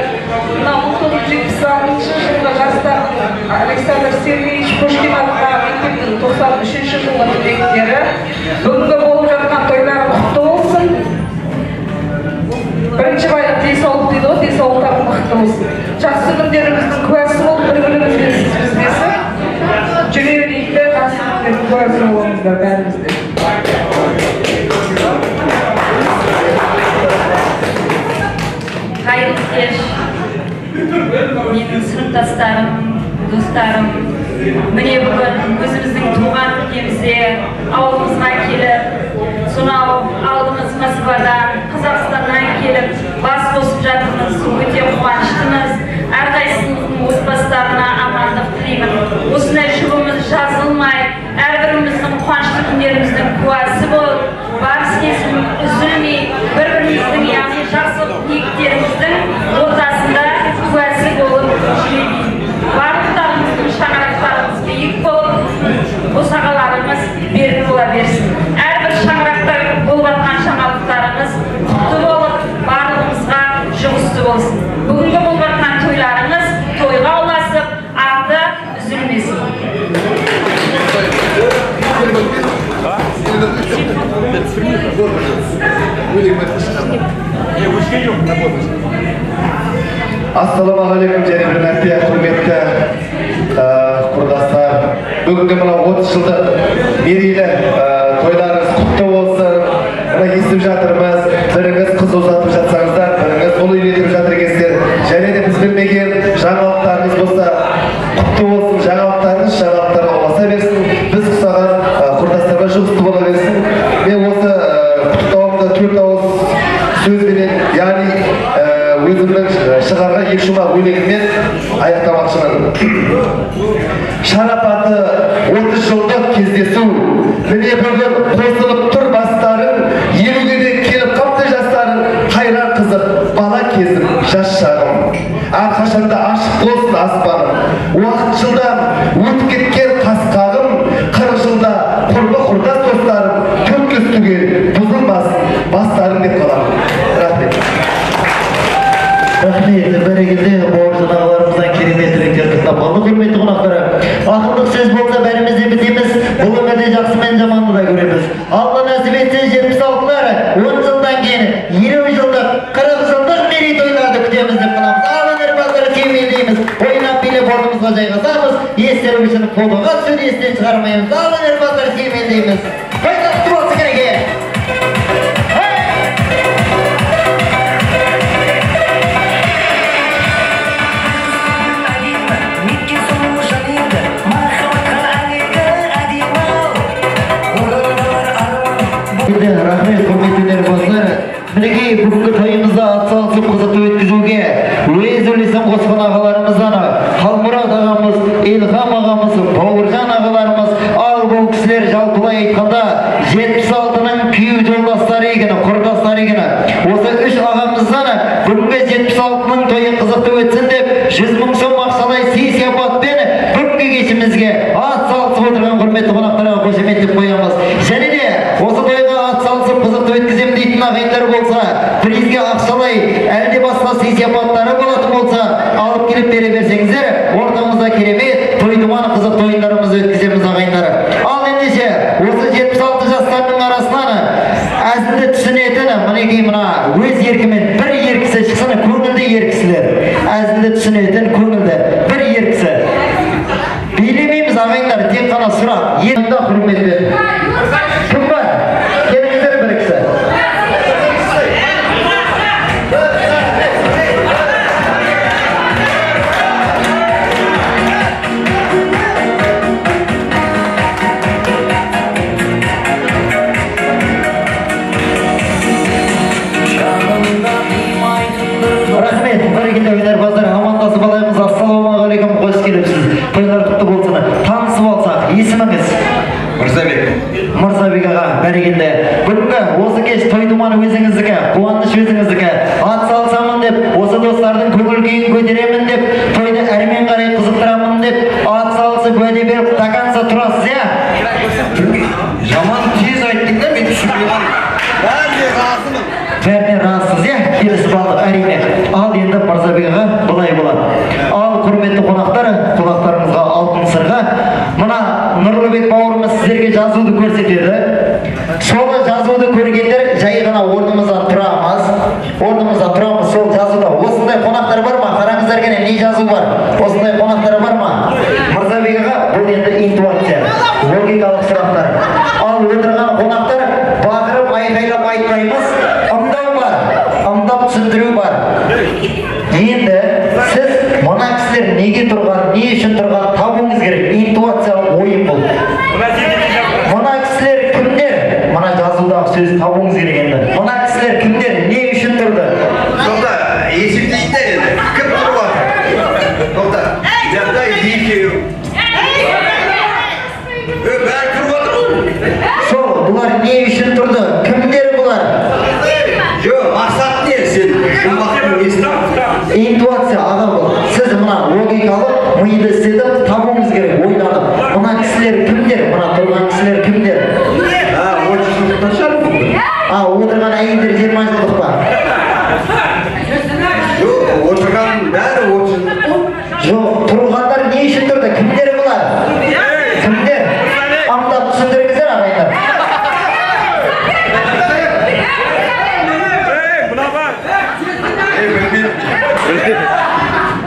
1976 жылғы жастардың Александр Сергеевич Пушкин атындағы мектептің 93 жылғы түлектері, бүгінгі болып жатқан тойлары құтты болсын. Бірінші байлық денсаулық дейді ғой, денсаулықтарың мықты болсын. Жақсы күндеріміздің куәсі болып, бір-бірімізбен сөйлесіп, жүре берейік, жақсы күндердің куәсі болыңыздар бәрімізде. Қайырлы кеш, менің сыныптастарым, достарым, міне бүгін өзіміздің туған өлкемізде ауылымызға келіп, сонау алдымыз Москвадан, Қазақстаннан келіп, бас қосып жатырмыз, өте қуаныштымыз. Әрқайсымыздың отбасыларына амандық тілеймін. Осындай жұбымыз жазылмай, әрбіріміздің қуанышты күндеріміздің куәсі болып, барыс кесім үзілмей, бір-біріміздің яғни жақсы ниеттеріміздің ортасында куәсі болып жүремейді. Барлықтарымыздың шаңырақтарымыз биік болып, босағаларымыз берік бола берсін. Әрбір шаңырақта болып жатқан жаңалықтарымыз құтты болып, барлығымызға жұғысты болсын. Бүгінгі болып жатқан тойларыңыз тойға ұласып, арты үзілмесін. Ассалаумағалейкум, және бір мәрте құрметті құрдастар. Бүгінгі мына 30 жылдық мерейлі тойларыңыз құтты болсын. Мына естіп жатырмыз, біріңіз қыз ұзатып жатсаңыздар, біріңіз ұл үйлетіп жатыр екенсіздер. Және де біз білмеген жаңалықтарыңыз болса, құтты болсын, жаңалықтарға ұласа берсін. Біз құсаған құрдастарға жұғысты бола берсін. Мен осы құттықтауымды 4 ауыз сөзбенен, яғни өзімнің шығарған екі шумақ өлеңіммен аяқтамақшымын. Шарапаты 30 жылдық кездесу, міне бүгін қосылып тұр бастарың, елуге де келіп қапты жастарың, қайран қызық, бала кезім, жас шағым. Әрқашанда ашық болсын аспаным, уақыт жылдам өтіп кеткен қасқағым, 40 жылда құрбы-құрдас достарым, төңкес түгел бұзылмасын бастарың деп қаламын. Рахмет. Рахмет, бәрекелді, бауыржан ағаларымыздан керемет тілектер тыңдап қалдық, құрметті қонақтары. Ақылдық сөз болса бәріміз де бітеміз, бұл өмірде жақсы мен жаманды да көреміз. Алла нәсіп етсе 76-лары 10 жылдан кейін 20 жылдық, 40 жылдық мерейтойларды күтеміз деп қаламыз. Ал өнерпаздарды кемелдейміз, ойнап билеп орнымызға жайғасамыз, естері үшін фотоға түсуді естен шығармаймыз. Ал өнерпаздарды кемелдейміз. Қайда құтты болсын кереге. Рахмет, құрметті өнерпаздар. Мінекей бүгінгі тойымызда атсалысып қызықты өткізуге өз үлесін қосқан ағаларымыздан Қалмұрат ағамыз, Илхам ағамыз, Бауыржан ағаларымыз, ал бұл кісілер жалпылай айтқанда 76-ның күйеу жолдастары екені, құрдастары екені. Осы 3 ағамыздан бүгінгі 76-ның тойы қызықты өтсін деп 100 мың сом ақшалай сый-сияпатпен бүгінгі кешімізге атсалысып отырған құрметті қонақтарға қошеметтеп қоямыз. Және де осы тойға атсалысып қызықты өткізем дейтін ағайындар болса, призге ақшалай әлде басқа сый-сияпаттары болатын болса, алып келіп бере берсеңіздер, ортамызда керемет той-думан қызық тойындарымызды өткіземіз ағайындары. Ал ендеше, осы 76 жастардың арасынан әзілді түсінетін, мінекей мына өз еркімен бір еркісі шықсын, көңілді еркісілер. Әзілді түсінетін көңілді бір еркісі. Билемейміз ағайындар, тек қана сұрақ. Енді құрметпен. Кім бар? Келіңіздер бір кісі. Рахмет, бәрекелді өнерпаздар, амандасып қалаймыз. Ассалаумағалейкум, қош келіпсіз. Тойлар құтты болсын. Танысып алсақ, есіміңіз? Мырзабек аға, бәрекелді. Бүгінгі осы кеш той думаны өзіңіздікі, қуаныш өзіңіздікі. Ат салсамын деп, осы достардың көңіл күйін көтеремін деп, тойды әрмен қарай қызықтырамын деп, ат салысып уәде беріп тақанса тұрасыз, иә? Жаман тез айттың да, мен түсінбеймін. Бәріне разысыз, иә? Келісіп алдық, әрине. Ал енді Мырзабек аға былай болады. Ал құрметті қонақтарымызға алтын сырға, мына Нұрлыбек бауырымыз сіздерге жазуды көрсетеді. Соны жазуды көргендер жай ғана орнымыздан тұрамыз, сол жазуда. Осындай қонақтар бар ма? Қараңыздар кәне, не жазу бар? Осындай қонақтар бар ма? Мырзабек аға, бұл енді интуиция, логикалық сұрақтар. Ал отырған қонақтар бақырып айқайлап айтпаймыз, ымдау бар, ымдап түсіндіру бар. Енді сіз мына кісілер неге тұрған, не үшін тұрған табуыңыз керек. Интуициялық ойын бұл. Мына кісілер кімдер? Мына жазудағы сөз табуыңыз керек енді. Мына кісілер кімдер? Не үшін тұрды? Тоқта, есептейді енді. Кім тұрып жатыр? Тоқта, жақта екеу. Бәрі тұрып жатыр. Сол, бұлар не үшін тұрды? Кімдер бұлар? Жоқ, мақсат не? Сен жұмақтың несін? Интуиция аға бұл. Сіз мына логикалық миды істедіп табуыңыз керек, ойланып. Мына кісілер кімдер? Мына тұрған кісілер кімдер? 30 жылдықтан шығар бұл. Отырған әйелдер 20 жылдық па? Жоқ, отырған бәрі 30 жылдық. Жоқ, тұрғандар не үшін тұрды? Кімдер бұлар? Кімдер? Аңдап түсіндіріңіздер ағайындар.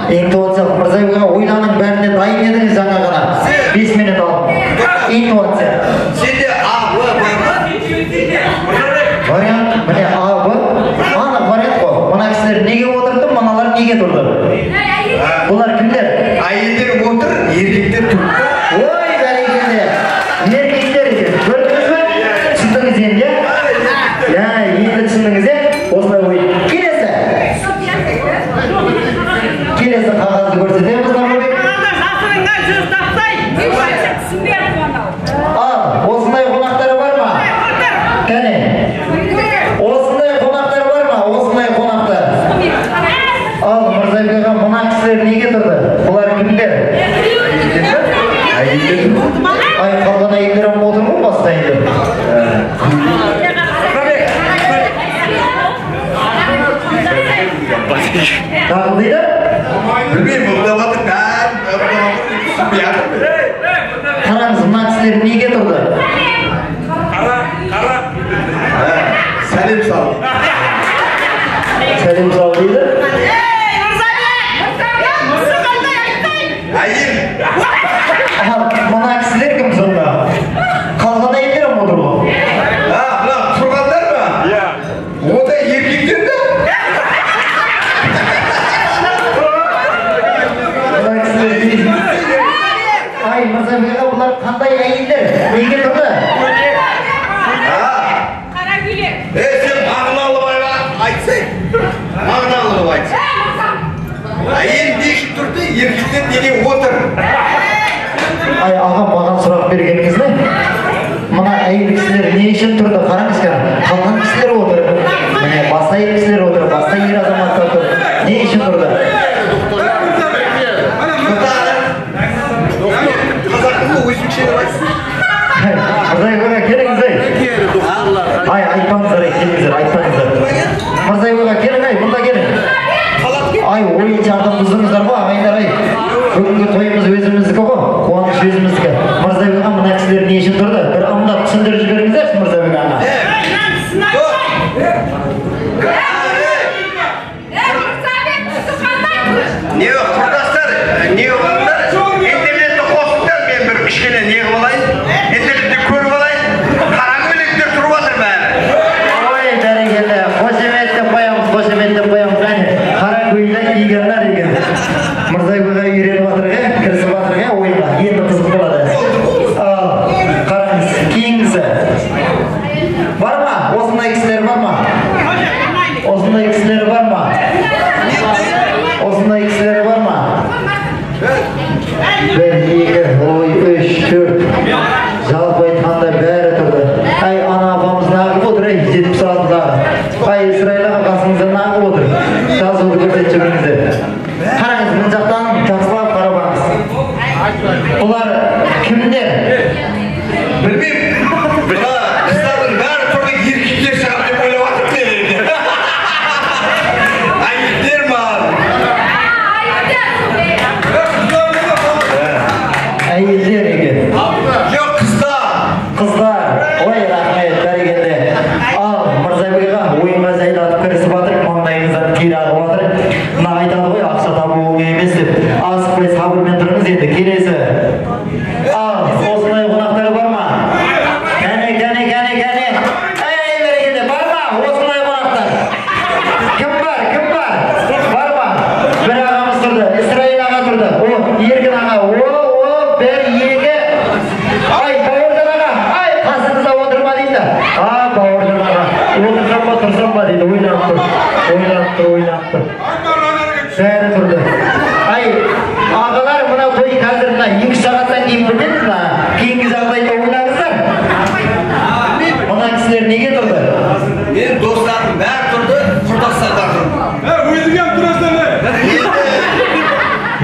Интуициялық Мырзабек аға, ойланың бәріне дайын едіңіз жаңа ғана. 5 минут алып. Интуиция. Сенде А, Б бар ма? Вариант, міне А, Б. Анық вариант қой. Мына кісілер неге отырды, мыналар неге тұрды? Бұлар кімдер? Әйелдер отыр, еркектер тұр. Ой, бәрекелді. Еркектер екен. Көрдіңіз бе? Түсіндіңіз енді? Енді түсіндіңіз, осылай ой. Келесі қағазды көрсетеміз, Нұрлыбек. Осындай қонақтар бар ма? Кәне. Осындай қонақтар бар ма? Осындай қонақтар. Ал Мырзабек аға, мына кісілер неге тұрды? Бұлар кімдер? Әйелдер. Қалған әйелдер отыр ма баста енді? Тағы дейді? Білмеймін, мұқталатын бәрін Қараңыз, мына кісілер неге тұрды? Қара. Сәлем сал. Сәлем сал дейді? Әйел. Мына кісілер кім сонда? Қалған әйелдер ме отыр ғой? Мына тұрғандар ма? Иә. Ода еркектер ме? Ай, Мырзабек аға, бұлар қандай әйелдер? Неге тұрды? Сен мағыналы айтсай. Мағыналы айтсай. Әйел не үшін тұрды, еркектер неге отыр? Ай, аға, маған сұрақ бергеніңіз не? Мына әйел кісілер не үшін тұрды? Қараңыз кәне, қалған кісілер отыр. Міне, басқа әйел кісілер отыр, басқа ер азаматтар тұр. Не үшін тұрды? Мырзабек аға, келіңіз ай. Айтпаңыздар, келіңіздер, айтпаңыздар. Мырзабек аға, келің ай, бұнда келің. Ай, ойын жағын бұздыңыздар ғой, ағайындар ай. Бүгінгі тойымыз өзіміздікі ғой, қуаныш өзіміздікі. Мырзабек аға, мына кісілер не үшін тұрды? Бір ымдап түсіндіріп жіберіңіздерші Мырзабек аға. Не құрдастар, не құрдастар? Интернетті қосыңдар, мен бір кішкене не қылайын? Интернетті көріп алайын? Қараңғылектер тұрып жатыр бәрі. Ой, бәрекелді. Қошеметтеп қоямыз, әне. Қараңғылда игенлер екен. Мырзабек аға үйреніп жатыр, кірісіп жатыр, ойынға. Енді қызық болады. Қараңыз, кейінгісі. Бар ма? Осындай кісілер бар ма? Осындай кісілер бар ма? Осындай кісілер бар ма? 1, 2, 3, 4. Жалпы айтқанда бәрі тұрды. Ай, ана апамыз нағып отыр, 76-дағы. Ай, Исраилаға қасыңызда нағып отыр. Жазуды көрсетіп жүріңіздер. Қараңыз, мына жақтан жақсылап қарабаңыз. Бұлар кімдер? Білмеймін. Қыздардың бәрі тұрды еркектер шығар деп ойлап атып береді. Әйелдер ма? Әйелдер екен. Жоқ, қыздар. Қыздар. Ой, рахмет, бәрекелді. Ал, Мырзабекға ойынға жайлатып кірісіп жатыр, маңдайыңыздан тер ағып жатыр. Мына айтады ғой, ақша табу оңай емес деп. Асықпай сабырмен тұрыңыз енді, келесі. Ал, осындай қонақтар бар ма? Кәне. Ей, бәрекелді, бар ма? Осындай қонақтар. Кім бар? Бар ма? Bir ағамыз тұрды, Исраил аға тұрды. О, Еркін аға. Bir, екі. Ай, Бауыржан аға. Ай, қасыңызда отырма дейді. Бауыржан аға. Тұрсам ба дейді. Ойланып тұр. Бәрі тұрды. Ай, ағалар, мына той қазір 2 сағаттан кейін бітеді. Кейінгі жағдайда ойлаңыздар. Мына кісілер неге тұрды? Мен достарым бәрі тұрды, құрдастардар тұрды. Өзіңе тұрасың ба?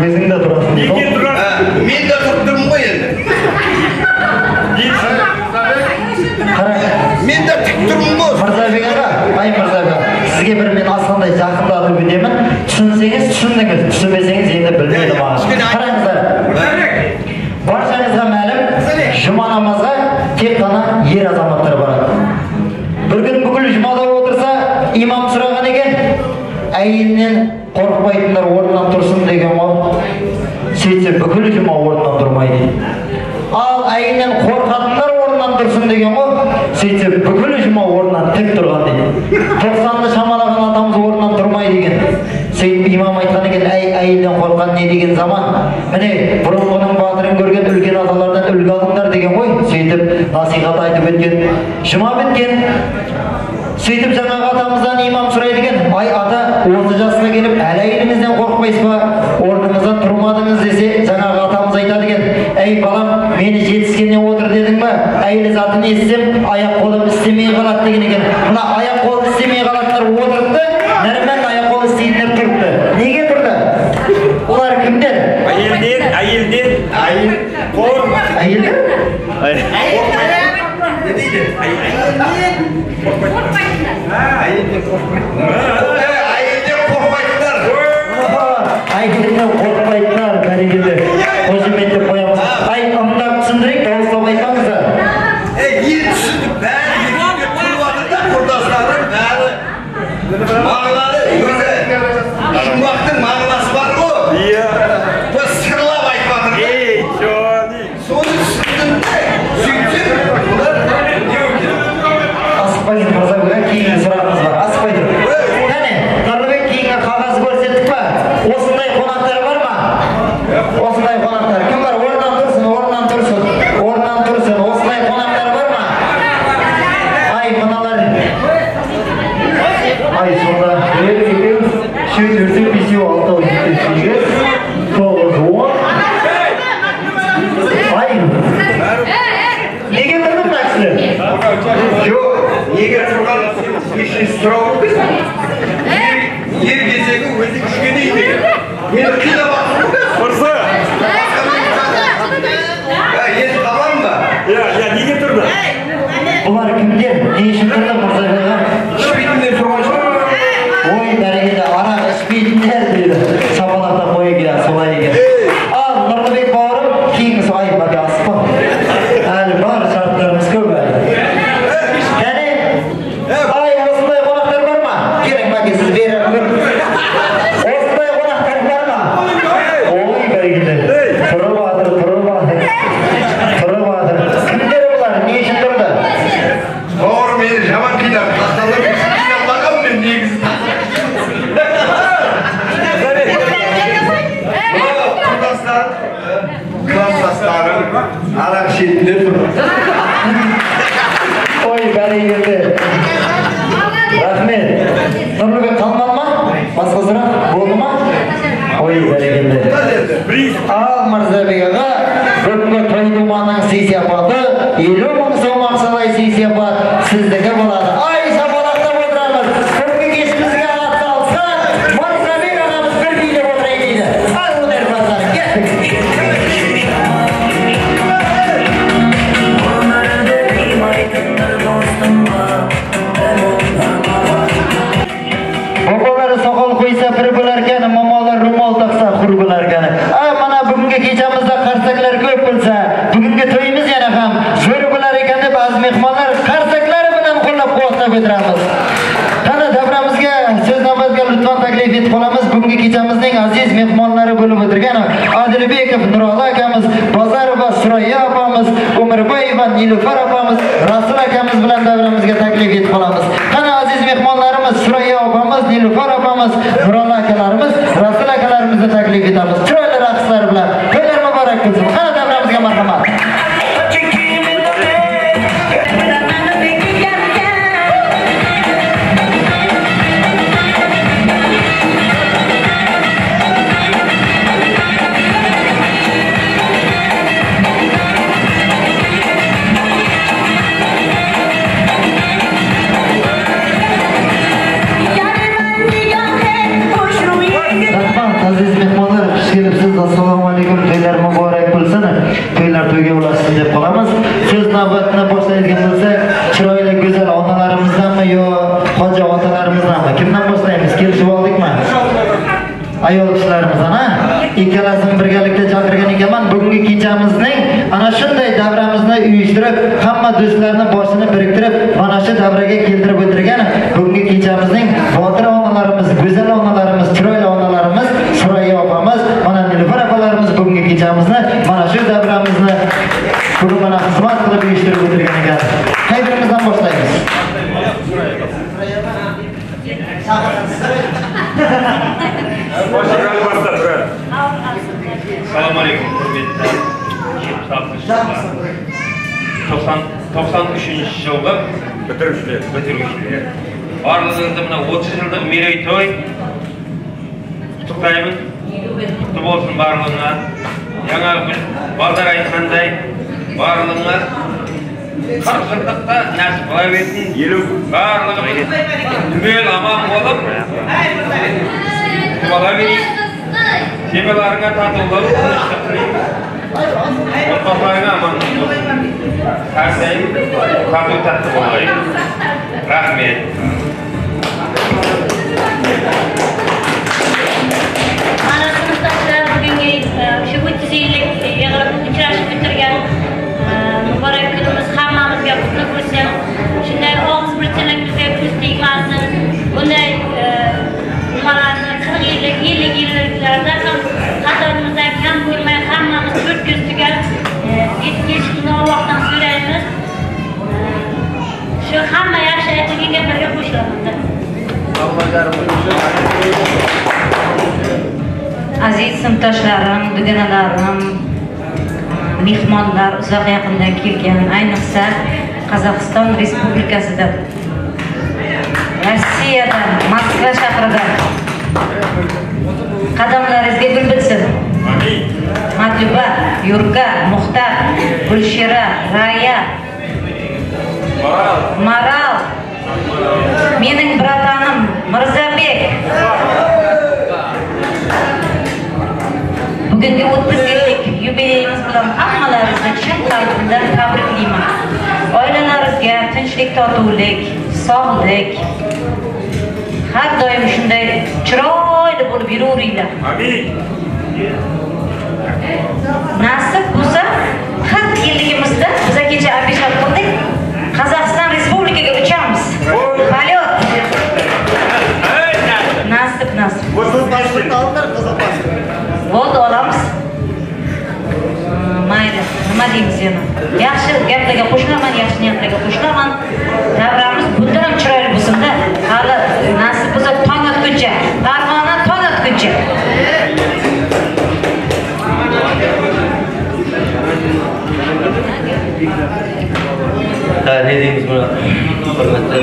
Өзің де тұрасың. Неге тұрасың? Мен де тұрып тұрмын ғой енді. Мен де тік тұрмын ғой. Мырзабек аға, Мырзабек, сізге бір мен асқандай жақындатып өтемін. Түсінсеңіз түсіндіңіз, түсінбесеңіз енді білмейді маған. Қараңыздар, баршаңызға мәлім, жұма намазға тек қана ер азаматтар барады. Бір күн бүкіл жұмада отырса, имам сұраған екен, әйелінен қорықпайтындар орнынан тұрсын деген ғой. Сөйтсе бүкіл жұма орнынан тұрмайды. Ал әйелінен қорқатындар орнынан тұрсын деген ғой. Сөйтсе бүкіл жұма орнынан тік тұрған дейді. 90-ды шамалаған атамыз орнынан тұрмай деген. Сөйтіп имам айтқан екен, әйелден қорқан не деген заман. Міне бұрынғының батырын көрген үлкен аталардан үлгі алыңдар деген ғой. Сөйтіп насихат айтып өткен. Жұма біткен. Сөйтіп жаңағы атамыздан имам сұрайды екен, ай ата, 30 жасқа келіп, әлі әйеліңізден қорықпайсыз ба? Орныңыздан тұрмадыңыз десе, жаңағы атамыз айтады екен, әй балам, мені жетіскеннен отыр дедің ба? Әйел затын естісем, аяқ қолым істемей қалады деген екен. Мына аяқ қолым істемей қалатындар отырыпты, нәрмен аяқ қолы істейтіндер тұрыпты. Неге тұрды? Олар кімдер? Әйелдер. Әйелдер? Не дейді? Әйелден қорқпайтындар, бәрекелді. Қошеметтеп қоямыз. Ай, ымдап түсіндірейік, дауыстап айтпаңыздар. Ел түсіндік, бәрі еркекке тұрып жатыр да, құрдастары бәрі мағыналы өзі жұмбақтың мағынасы бар ғой. Сырлап айтып жатыр. Соны түсіндім де, сөйтсем бұлар асықпайсың, Мырзабек, кейінгі сұрағымыз бар. Асықпай тұр. Кәне, Нұрлыбек, кейінгі қағазы көрсеттік па? Осындай қонақтар бар ма? Осындай қонақтар. Кім бар? Орнынан тұрсын. Осындай қонақтар бар ма? Ай, мыналар. Ай, сонда. 1, 2, 3, 4, 5, 6, 7, 8, 9, 10. Ай, неге тұрдың мына кісілер? жоқ, неге тұрған ешін сұрау емес. Ер кезегі өзі күшкене деген. Мені қинап жатыр ғой. Мырза. Ел табам ба? Неге тұрды? Бұлар кімдер? Не үшін тұрды Мырзабекға? Ішпейтіндер тұрған жоқ. Ой, бәрекелді, арақ ішпейтіндер дейді. Шапалақта қойы келеді, солай екен. Ал, Нұрлыбек бауырым, кейінгі ай, бәке асықпа. Әлі бар, шарттарымыз көп әлі. Кәне? Ай, осындай қонақтар бар ма? Керек бәке, сіз беріп көр. Осындай қонақтар бар ма? Ой, бәрекелді. Тұрып жатыр. Кімдер бұлар? Не үшін тұрды? Бауыр мені жаман қинап, тасталып, қинап мен негізі. Класстастарым арақ шетінде тұр. Ой, бәрекелді. Рахмет. Нұрлыбек қалмады ма? Басқа сұрақ болды ма? Ой, бәрекелді. Al Mirzabek ağa, bugungi to'y dumanining siyosati 50 ming so'm maqsadai siyosat sizdagi bo'ladi. Ay shabalaqda o'tiramiz. Bugungi kechimizga atalsa, Mirzabek og'amiz bir biylab o'tiraydi. Al ular bazar, ketdik. Bobolari soqol qo'ysa bir bo'larkan, momolar ro'mol taqsa xur bo'larkan. Mana bugungi kechamizda qarsaklar ko'p bo'lsa, bugungi to'yimiz yana ham zo'r bo'lar ekan deb az mehmonlar qarsaklari bilan qo'llab-quvvatlab o'tiramiz. Qani davramizga so'z navbatiga lutfan taklif etib qolamiz. Bugungi kechamizning aziz mehmonlari bo'lib o'tirgan Adilbekov Nurali akamiz, Bozarova Surayya opamiz, Umirboyeva Nilufar opamiz, Rasul akamiz bilan davramizga taklif etib qolamiz. Qani aziz mehmonlarimiz Surayya opamiz, Nilufar opamiz, Nurali akalarimiz, Rasul akalarimizni taklif etamiz. Chiroyli raqslar bilan to'ylar muborak bo'lsin. Qani davramizga marhamat. Aziz mehmonlar, xush kelibsiz. Assalomu alaykum. To'ylar muborak bo'lsin. To'ylar to'yga ulashsin deb qolamiz. So'z navbatini boshlaydigan bo'lsak, chiroyli go'zal onalarimizdanmi yo hoji otalarimizdanmi? Kimdan boshlaymiz? Kelishib oldikmi? Ayol kishilarimizdan, ha? Ikkalasini birgalikda chaqirgan ekanman. Bugungi kechamizning ana shunday davramizni uyushtirib, hamma do'stlarni boshini biriktirib, mana shu davraga keltirib o'tirgan bugungi kechamizning botir onalarimiz, go'zal onalarimiz, chiroyli onalarimiz, Surayya opamiz, mana Nilufar opalarimiz bugungi kechamizni, mana shu davramizni bugun mana xizmat qilib uyushtirib o'tirgan ekan. Qaybirimizdan boshlaymiz? Assalomu alaykum, hurmatli 93-yilgi bitiruvchilar. Barlig'ingizda mana 30 yillik mereyto'y qutlaqlayman. Qutlug' bo'lsin barlig'inglar. Yana bir Bozor aytganday barlig'inglar 40 yillikda nasib qilaversin. Barlig'imiz tugul omon bo'lib qolaversin. Temalaringga tatuvlar Otlarına aman her şey tatlı tatlı olayım. Rahmet. Ana sınıftaşlar bugünkü şu 30 yıllık uchrashib o'tirgan muborak kunimiz hammamizga qutlug' bo'lsin. Shunday og'iz birchiligimizga ko'z tegmasin. Bunday nimalarni 40 yilliklarda ham xatoimizdan kam bo'lmay hammamiz to'rt ko'z tugab yetishishni Allohdan so'raymiz. Shu hamma yaxshi aytilgan gaplarga qo'shilaman. Aziz sinfdoshlarim, dugonalarim, mehmonlar uzoq yaqindan kelgan, ayniqsa Qozog'iston Respublikasidan, Rossiyadan, Moskva shahridan qadamlaringizga gul bitsin. Matluba, Yurga, Muxtar, Gulshira, Raya, Maral, mening bratanim Mirzabek. Bugungi 30 yillik yubileyimiz bilan hammalaringizni chin qalbimdan tabriklayman. Oilalaringizga tinchlik, totuvlik, sog'lik, har doim shunday chiroyli bo'lib yuraveringlar. Amin. Nasib bo'lsa 40 yilligimizda biz kecha abishat qildik. Qozog'iston Respublikaga uchamiz. Polyot. Nasib. Bo'ldi, olamiz. Mayli, nima deymiz yana? Yaxshi gaplarga qo'shilaman, yaxshi niyatlarga qo'shilaman. Davramiz bundan ham chiroyli bo'lsin-da. Hali nasib bo'lsa tong otguncha, Farg'ona tong otguncha. Ne deyimiz buna? Hürmetli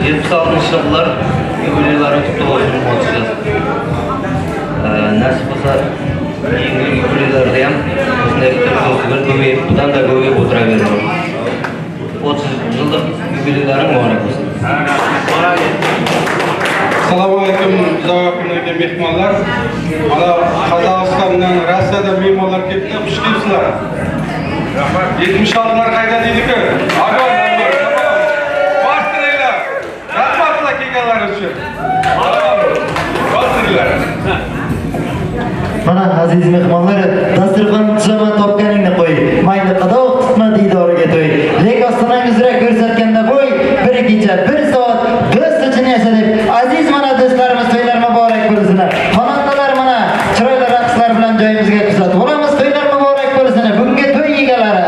76 yıllar yubileylerini kutlu olsun konuşacağız. nasip bo'lsa keyingi yubileylarda ham shunday bir ko'payib, bundan da ko'payib o'tiraveradi. 30 yillik yubileylaring muborak bo'lsin. Assalomu alaykum, zavoblarga mehmonlar. Mana Qozog'istondan, Rossiyadan mehmonlar keldi, xush kelibsizlar. 76lar qayda deydi-ku? Agon, bostiringlar. Rahmatlar kelganlar uchun. Bostiringlar. Mana aziz mehmonlar, dasturxon tuzama topganingni qo'y. Mayli qadoq tutma diydoriga to'y. Lek ostonangizga ko'rsatganda bo'y, bir kecha, bir soat do'st uchun yasha deb. Aziz mana do'stlarimiz to'ylar muborak bo'lsin. Xonandalar mana chiroyli raqslar bilan joyimizga kuzatib olamiz. To'ylar muborak bo'lsin. Bunga to'y egalari.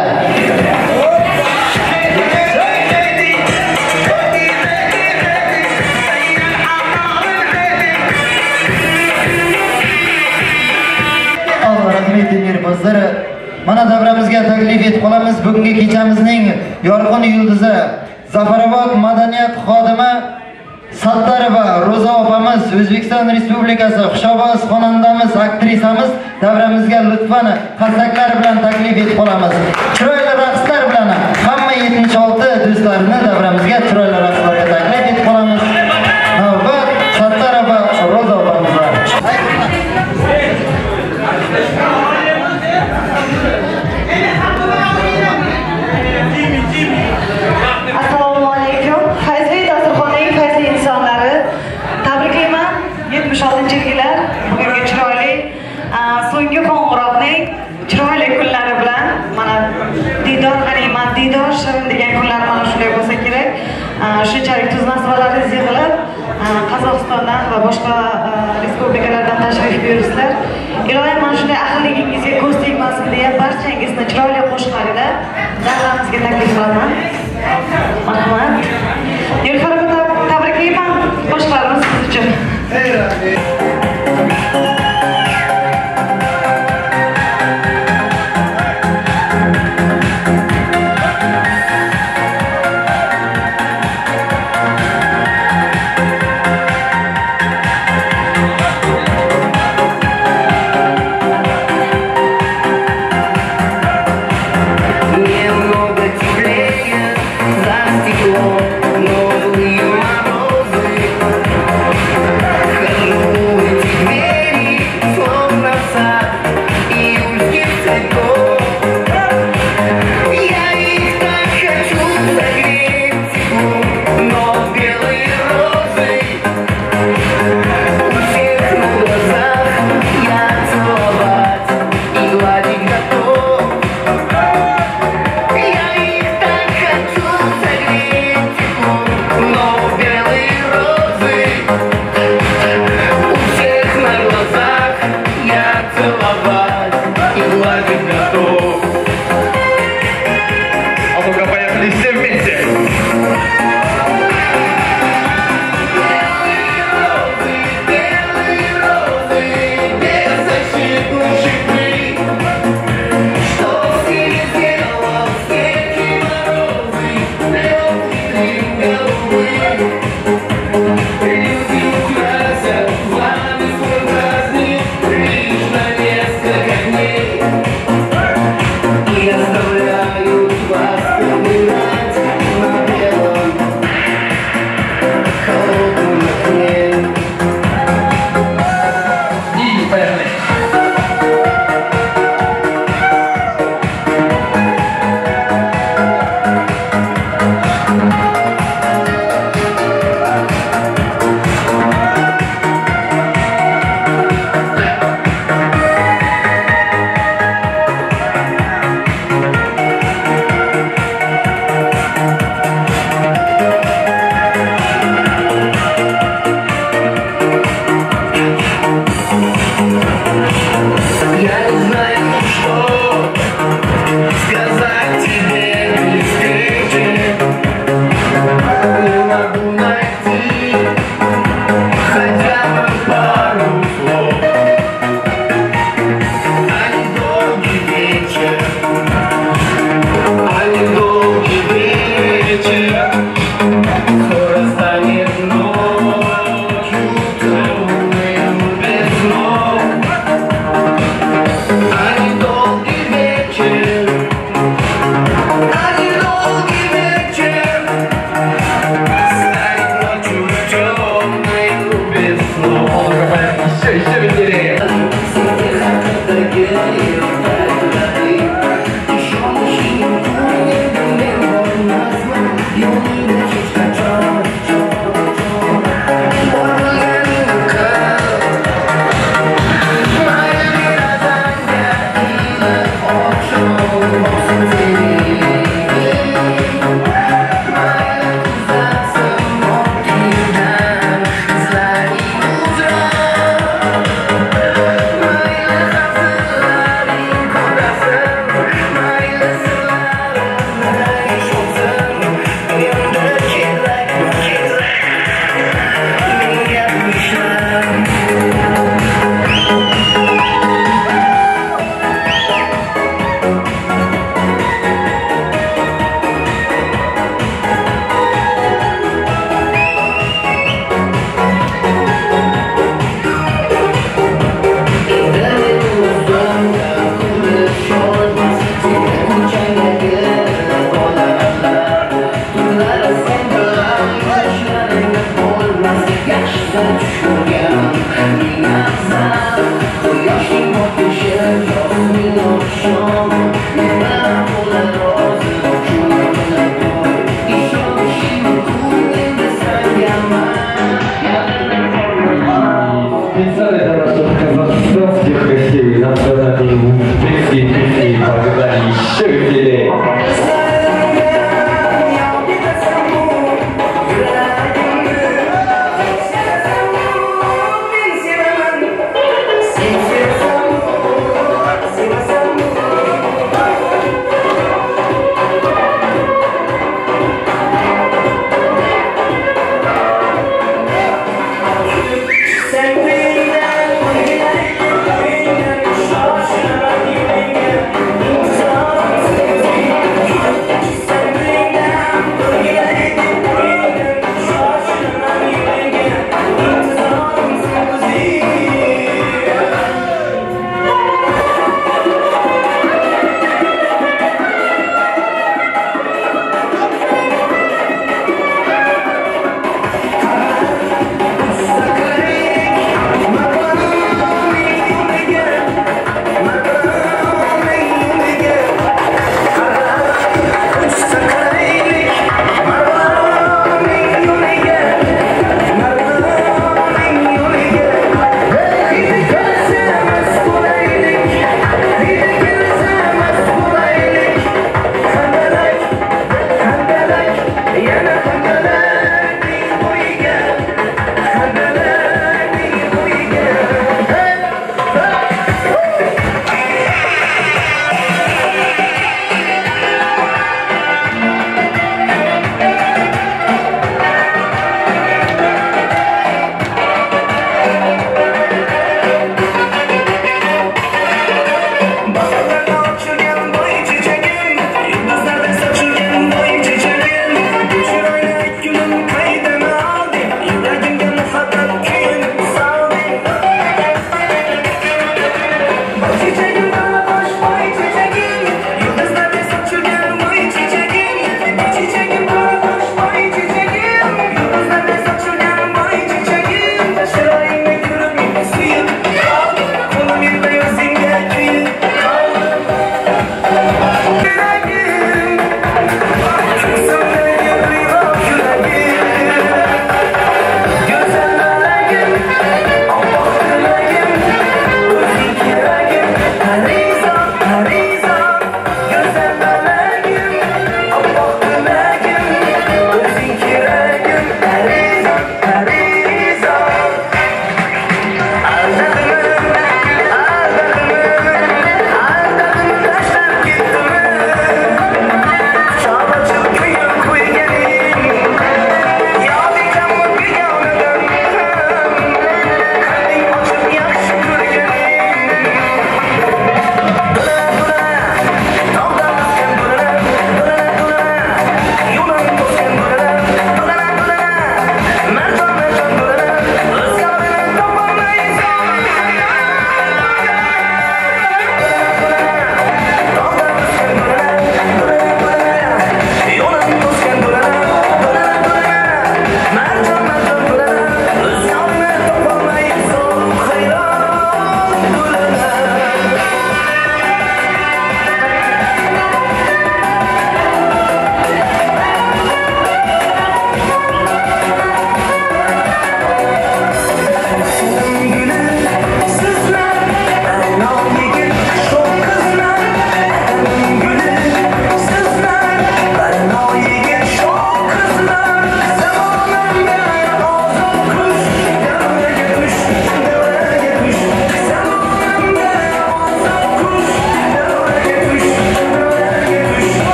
Mana davramizga taklif etib qolamiz. Bugungi kechamizning yorqin yulduzi Zafarobod madaniyat xodimi Sattarova Ro'za opamiz, O'zbekiston Respublikasi xushoboz xonandamiz, aktrisamiz davramizga lutfan qarsaklar bilan taklif etib qolamiz. Chiroyli raqslar bilan hamma 76 do'stlarni davramizga chiroyli raqslarga taklif etib qolamiz. Navbat Sattarova Ro'za opamizga. Assalomu alaykum. Fayzli dasturxonning fayzli insonlari. Tabriklayman 76-yillar bugungi chiroyli so'nggi qo'ng'iroqning chiroyli kunlari bilan mana diydor g'animat, diydor shirin degan kunlar mana shunday bo'lsa kerak. Shunchalik tuz nasibalaringiz yig'ilib Qozog'istondan va boshqa respublikalardan tashrif buyursizlar. Ilohim mana shunday ahilligingizga ko'z tegmasin deya barchangizni chiroyli qo'shiqlarida davramizga taklif qilaman.